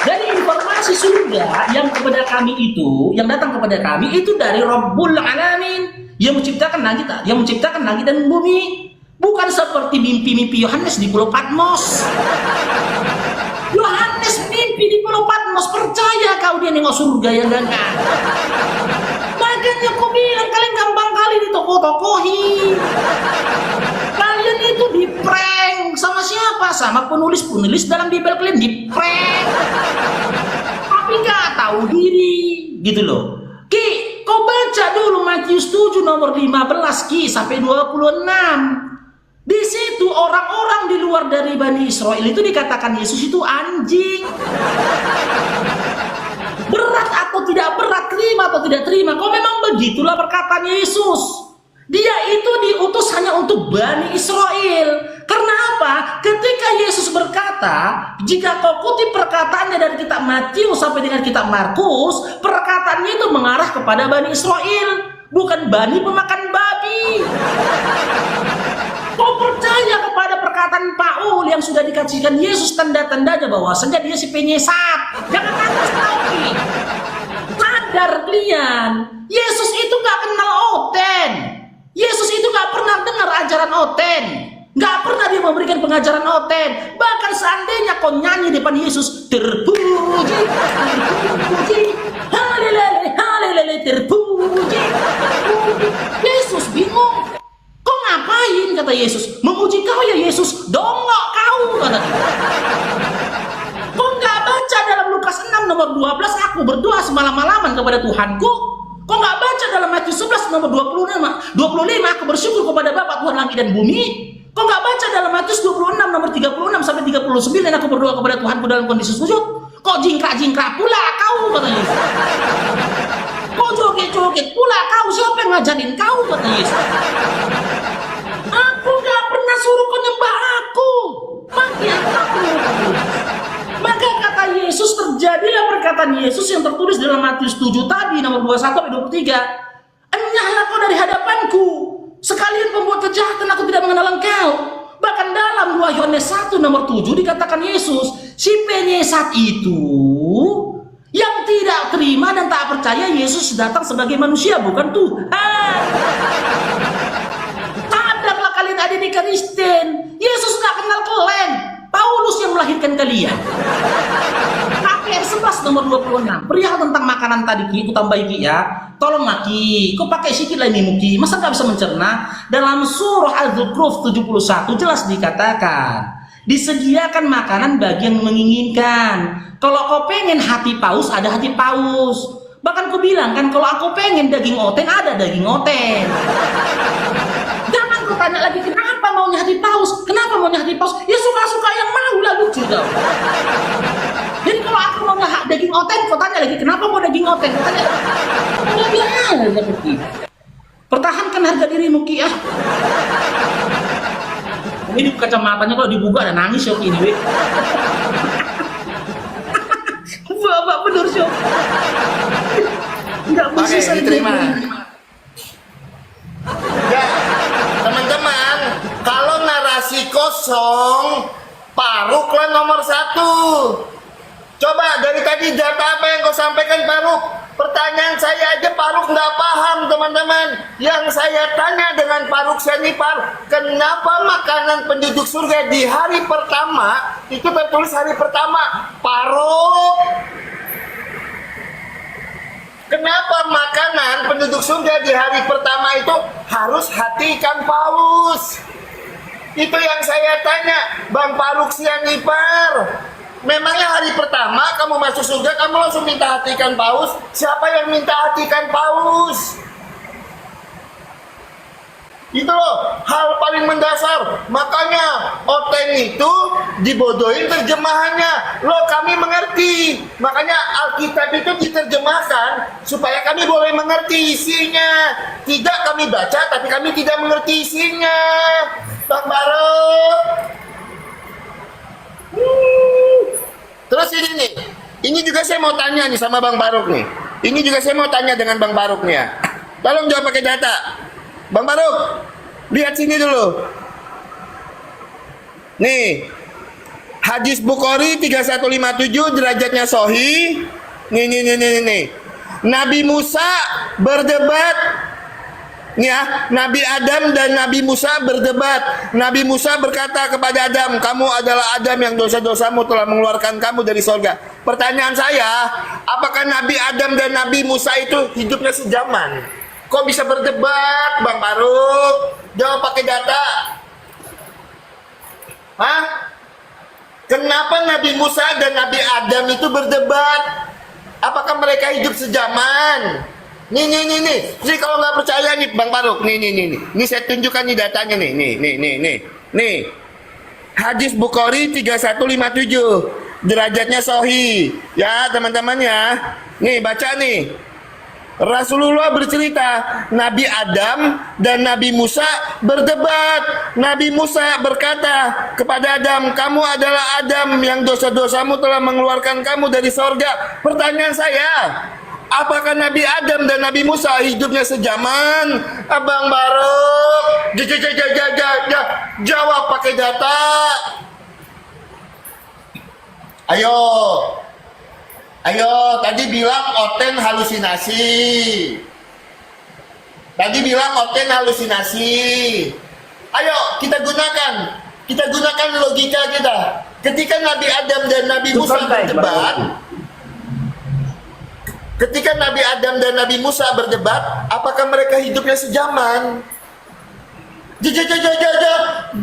Jadi informasi surga yang kepada kami itu, yang datang kepada kami itu dari Rabbul Alamin, yang menciptakan langit dan bumi. Bukan seperti mimpi-mimpi Yohanes di Pulau Patmos. Yohanes mimpi di Pulau Patmos, percaya kau dia nengok surga yang gangga. Makanya aku bilang kalian gampang kali ditokoh-tokohi. Kalian itu di-prank sama siapa? Sama penulis-penulis dalam Bible kalian di-prank. Tapi nggak tahu diri, gitu loh. Ki, kau baca dulu Matius 7 nomor 15 Ki sampai 26. Di situ orang-orang di luar dari Bani Israel itu dikatakan Yesus itu anjing. Berat atau tidak berat, terima atau tidak terima, kok memang begitulah perkataan Yesus. Dia itu diutus hanya untuk Bani Israel. Karena apa? Ketika Yesus berkata, jika kau kutip perkataannya dari kitab Matius sampai dengan kitab Markus, perkataannya itu mengarah kepada Bani Israel, bukan Bani pemakan babi. Kau percaya kepada perkataan Paul yang sudah dikasihkan Yesus tanda-tandanya bahwasanya dia si penyesat. Jangan atas tahu. Sadar kalian, Yesus itu gak kenal oten. Yesus itu gak pernah dengar ajaran oten. Gak pernah dia memberikan pengajaran oten. Bahkan seandainya kau nyanyi di depan Yesus, terpuji, halelele, halelele, terpuji. Yesus bingung. Kau ngapain, kata Yesus? Memuji kau ya Yesus, dongok kau, kata dia. Kau nggak baca dalam Lukas 6 nomor 12, aku berdoa semalam-malaman kepada Tuhanku. Kau nggak baca dalam Matius 11 nomor 25, aku bersyukur kepada Bapa Tuhan langit dan bumi. Kau nggak baca dalam Matius 26 nomor 36 sampai 39, aku berdoa kepada Tuhanku dalam kondisi sujud. Kau jingkrak-jingkrak pula kau, kata Yesus. Kau joget-joget pula kau, siapa yang ngajarin kau, kata Yesus. Aku gak pernah suruh kau nyembah aku. Maka kata Yesus, terjadilah perkataan Yesus yang tertulis dalam Matius 7 tadi nomor 21 sampai 23. Enyahlah kau dari hadapanku, sekalian pembuat kejahatan, aku tidak mengenal engkau. Bahkan dalam 2 Yohanes 1 nomor 7 dikatakan Yesus, si penyesat itu yang tidak terima dan tak percaya Yesus datang sebagai manusia, bukan Tuhan. Sadarlah kalian adik Kristen, Yesus gak kenal kalian, Paulus yang melahirkan kalian. KPR 11 nomor 26, perihal tentang makanan tadi Ki, aku tambahin Ki ya. Tolong Ki, kau pakai sedikit lah ini Ki, masa gak bisa mencerna? Dalam surah Al-Zukhruf 71 jelas dikatakan, disediakan makanan bagi yang menginginkan. Kalau kau pengen hati paus, ada hati paus. Bahkan ku bilang kan, kalau aku pengen daging oten, ada daging oten. Jangan ku tanya lagi, kenapa maunya hati paus? Kenapa maunya hati paus? Ya suka-suka yang mau lah, lucu tau. Jadi kalau aku mau daging oten, kau tanya lagi, kenapa mau daging oten? Kau tanya lagi, udah bilang aja Ki. Pertahankan harga dirimu Ki ya. Ini kacamatanya kalau dibuka ada nangis ya ini weh. Bapak bener sih. Enggak bisa saya diterima. Ya, teman-teman, kalau narasi kosong, Paruk lah nomor 1. Coba dari tadi data apa yang kau sampaikan Paruk? Pertanyaan saya aja Paruk nggak paham teman-teman. Yang saya tanya dengan Paruk Senipar, kenapa makanan penduduk surga di hari pertama itu tertulis hari pertama Paruk? Kenapa makanan penduduk surga di hari pertama itu harus hati ikan paus? Itu yang saya tanya Bang Paruk Sianipar. Memangnya hari pertama kamu masuk surga kamu langsung minta hati ikan paus? Siapa yang minta hati ikan paus? Itu loh hal paling mendasar. Makanya Oten itu dibodohin terjemahannya. Loh kami mengerti. Makanya Alkitab itu diterjemahkan supaya kami boleh mengerti isinya. Tidak kami baca tapi kami tidak mengerti isinya. Bang Barok. Terus ini nih. Ini juga saya mau tanya nih sama Bang Barok nih. Ini juga saya mau tanya dengan Bang Barok nih ya. Tolong jawab pakai data. Bang Barok, lihat sini dulu. Nih, hadis Bukhari 3157 derajatnya Sahih. Nih. Nabi Musa berdebat. Nih ya, Nabi Adam dan Nabi Musa berdebat. Nabi Musa berkata kepada Adam, kamu adalah Adam yang dosa-dosamu telah mengeluarkan kamu dari sorga. Pertanyaan saya, apakah Nabi Adam dan Nabi Musa itu hidupnya sejaman? Kok bisa berdebat, Bang Baruk? Jawab pakai data. Hah? Kenapa Nabi Musa dan Nabi Adam itu berdebat? Apakah mereka hidup sejaman? Nih. Nih kalau nggak percaya nih, Bang Baruk. Nih. Nih saya tunjukkan nih datanya nih. Nih. Hadis Bukhari 3157. Derajatnya Sahih. Ya, teman-teman ya. Nih, baca nih. Rasulullah bercerita, Nabi Adam dan Nabi Musa berdebat. Nabi Musa berkata kepada Adam, kamu adalah Adam yang dosa-dosamu telah mengeluarkan kamu dari sorga. Pertanyaan saya, apakah Nabi Adam dan Nabi Musa hidupnya sejaman? Abang Barok, jawab pakai data. Ayo, tadi bilang Oten halusinasi. Ayo, kita gunakan logika kita. Ketika Nabi Adam dan Nabi Musa berdebat, apakah mereka hidupnya sejaman?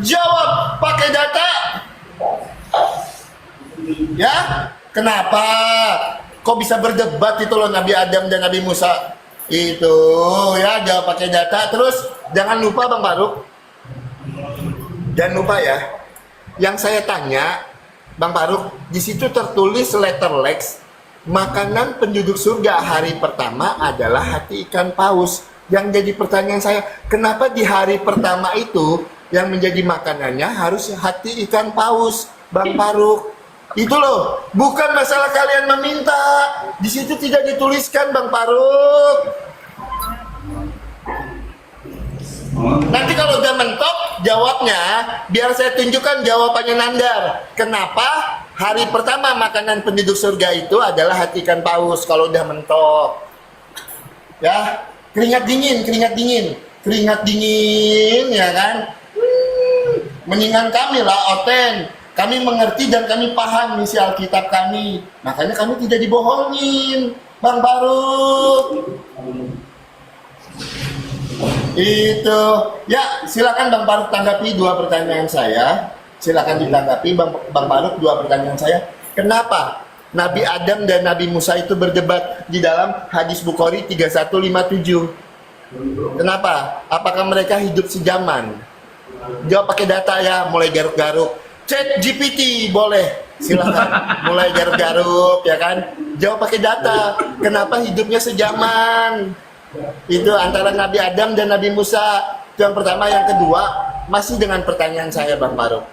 Jawab pakai data. Ya? Kenapa? Kok bisa berdebat itu loh Nabi Adam dan Nabi Musa? Itu ya, jawab pakai data. Terus jangan lupa Bang Baruk. Jangan lupa ya. Yang saya tanya, Bang Baruk, di situ tertulis letterlex, makanan penduduk surga hari pertama adalah hati ikan paus. Yang jadi pertanyaan saya, kenapa di hari pertama itu yang menjadi makanannya harus hati ikan paus, Bang Baruk? Itu loh, bukan masalah kalian meminta. Di situ tidak dituliskan, Bang Faruk. Nanti kalau udah mentok jawabnya, biar saya tunjukkan jawabannya Nandar. Kenapa hari pertama makanan penduduk surga itu adalah hati ikan paus kalau udah mentok? Ya, keringat dingin, ya kan? Mendingan kami lah, Oten. Kami mengerti dan kami paham misi Alkitab kami. Makanya kami tidak dibohongin, Bang Baruk. Itu. Ya, silakan Bang Baruk tanggapi dua pertanyaan saya. Silakan ditanggapi Bang Baruk dua pertanyaan saya. Kenapa Nabi Adam dan Nabi Musa itu berdebat di dalam hadis Bukhari 3157? Kenapa? Apakah mereka hidup sejaman? Jawab pakai data ya, mulai garuk-garuk. Chat GPT boleh, silakan. Mulai garuk-garuk ya kan. Jawab pakai data. Kenapa hidupnya sejaman? Itu antara Nabi Adam dan Nabi Musa. Itu yang pertama. Yang kedua, masih dengan pertanyaan saya Bang Barok.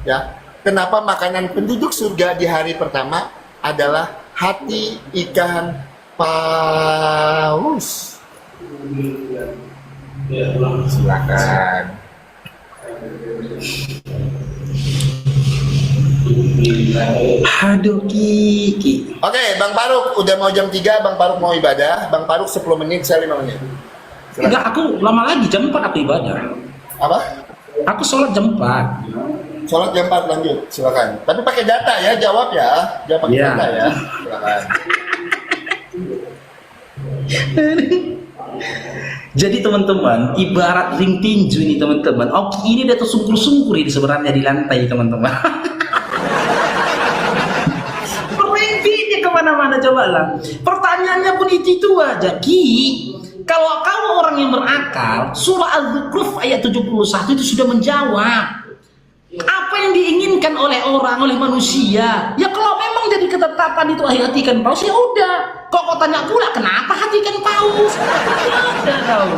Ya, kenapa makanan penduduk surga di hari pertama adalah hati ikan paus? Silakan. Aduh Kiki. Oke, Bang Faruk, udah mau jam 3, Bang Faruk mau ibadah. Bang Faruk 10 menit, saya 5 menit. Silakan. Enggak, aku lama lagi jam 4 aku ibadah. Apa? Aku sholat jam 4. Sholat jam 4 lanjut, silakan. Tapi pakai data ya, jawab ya. Jawab pakai data ya. Silakan. Jadi teman-teman, ibarat ring tinju ini teman-teman. Oke, ini udah tersungkur-sungkur ini sebenarnya di lantai teman-teman. Bermimpinya kemana-mana, coba lah. Pertanyaannya pun itu aja, Ki. Kalau kamu orang yang berakal, surah Al-Zukhruf ayat 71 itu sudah menjawab apa yang diinginkan oleh orang, oleh manusia. Ya kalau memang jadi ketetapan itu hatikan paus, ya udah. Kok kau tanya pula kenapa hatikan paus? Ya udah tahu.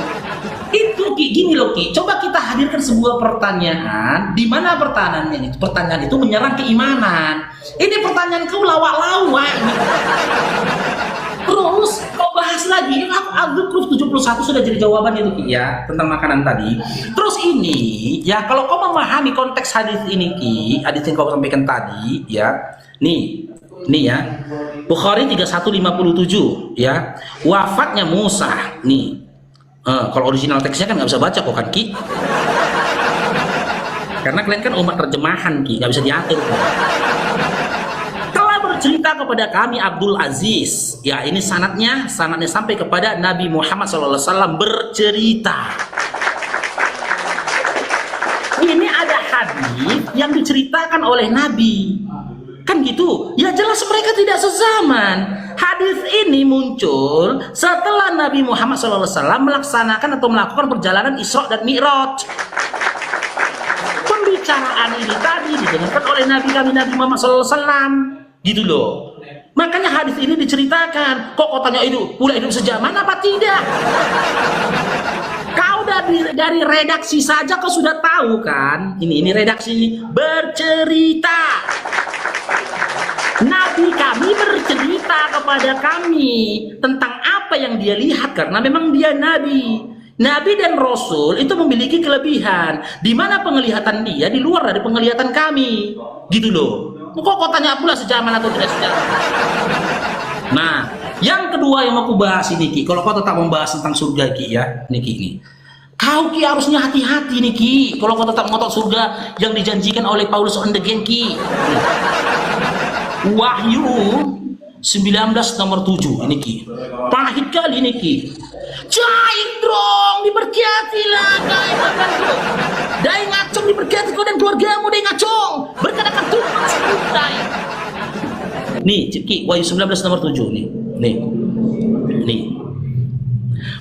Itu Ki, gini loh Ki, coba kita hadirkan sebuah pertanyaan di mana pertanyaan itu menyerang keimanan. Ini pertanyaan kau lawak-lawak. Terus kau bahas lagi, Al-Zukhruf 71 sudah jadi jawaban itu Ki ya, tentang makanan tadi. Terus ini ya, kalau kau memahami konteks hadis ini Ki, hadis yang kau sampaikan tadi ya, nih ya, Bukhari 3157 ya, wafatnya Musa nih. Kalau original teksnya kan nggak bisa baca kok kan Ki, karena kalian kan umat terjemahan Ki, nggak bisa diatur kok. Telah bercerita kepada kami Abdul Aziz ya, ini sanadnya sampai kepada Nabi Muhammad SAW bercerita. Ini ada hadis yang diceritakan oleh Nabi kan gitu ya, jelas mereka tidak sezaman. Hadis ini muncul setelah Nabi Muhammad SAW melaksanakan atau melakukan perjalanan Isra dan Mi'raj. Pembicaraan ini tadi didengarkan oleh Nabi Muhammad SAW gitu loh. Makanya hadis ini diceritakan. Kok tanya itu pula hidup sejaman apa tidak? Kau dari redaksi saja kau sudah tahu kan? Ini redaksi bercerita. Nabi kami bercerita kepada kami tentang apa yang dia lihat, karena memang dia Nabi. Nabi dan Rasul itu memiliki kelebihan, di mana penglihatan dia di luar dari penglihatan kami. Gitu loh. Kok tanya pula sejaman atau tidak sejaman? Nah, yang kedua yang mau aku bahas ini Ki, kalau kau tetap membahas tentang surga Ki ya, Niki ini. Kau Ki harusnya hati-hati nih Ki, kalau kau tetap ngotot surga yang dijanjikan oleh Paulus on the Gen Ki. Wahyu 19 nomor 7 ini Ki. Pahit kali ini Ki. Jahit dong, diberkatilah dai makanku. Dai ngacung diberkati kau dan keluargamu, dai ngacung. Berkatakan Tuhan dai. Nih Ki, Wahyu 19 nomor 7 nih. Nih.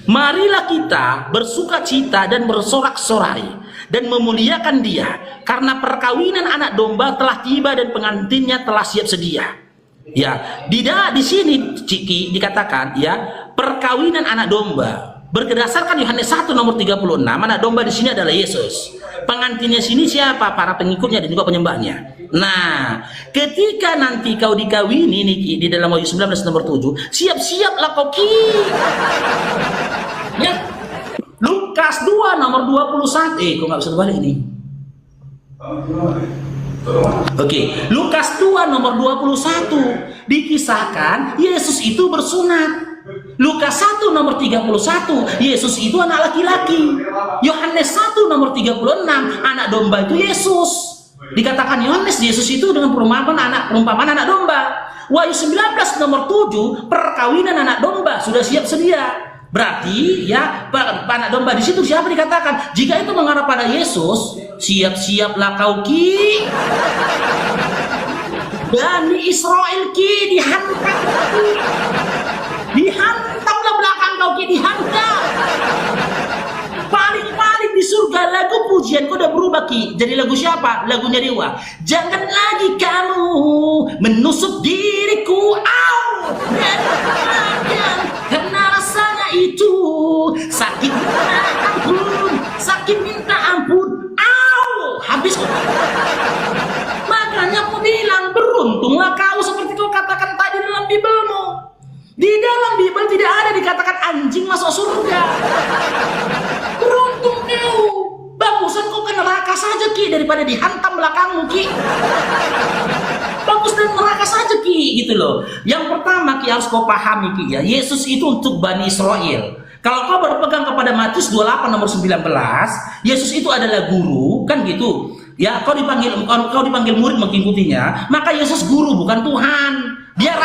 Marilah kita bersuka cita dan bersorak-sorai dan memuliakan dia, karena perkawinan anak domba telah tiba dan pengantinnya telah siap sedia. Ya, di sini Ciki dikatakan ya, perkawinan anak domba. Berdasarkan Yohanes 1 nomor 36, anak domba di sini adalah Yesus. Pengantinnya sini siapa? Para pengikutnya dan juga penyembahnya. Nah, ketika nanti kau dikawini nih di dalam Wahyu 19 nomor 7, siap-siaplah kau Ki. Ya. Lukas 2 nomor 21. Kok nggak bisa balik ini? Oke, Lukas 2 nomor 21 dikisahkan Yesus itu bersunat. Lukas 1 nomor 31 Yesus itu anak laki-laki. Yohanes 1 nomor 36 anak domba itu Yesus. Dikatakan Yohanes Yesus itu dengan perumpamaan anak domba. Wahyu 19 nomor 7 perkawinan anak domba sudah siap sedia. Berarti ya anak domba di situ siapa dikatakan? Jika itu mengarah pada Yesus, siap-siaplah kau Ki. Bani Israel Ki dihantam. Dihantamlah belakang kau Ki, dihantam. Paling-paling di surga lagu pujian kau udah berubah Ki. Jadi lagu siapa? Lagunya Dewa. Jangan lagi kamu menusuk diriku, karena rasanya itu sakit minta ampun, habis. Makanya aku bilang beruntunglah kau seperti kau katakan tadi dalam Bibelmu. Di dalam Bibel tidak ada dikatakan anjing masuk surga. Beruntung kau. Bagusan kau ke neraka saja Ki daripada dihantam belakangmu Ki. Bagus dan neraka saja Ki gitu loh. Yang pertama Ki harus kau pahami Ki ya, Yesus itu untuk Bani Israel. Kalau kau berpegang kepada Matius 28 nomor 19, Yesus itu adalah guru kan gitu. Ya, kau dipanggil murid mengikutinya, maka Yesus guru bukan Tuhan. Dia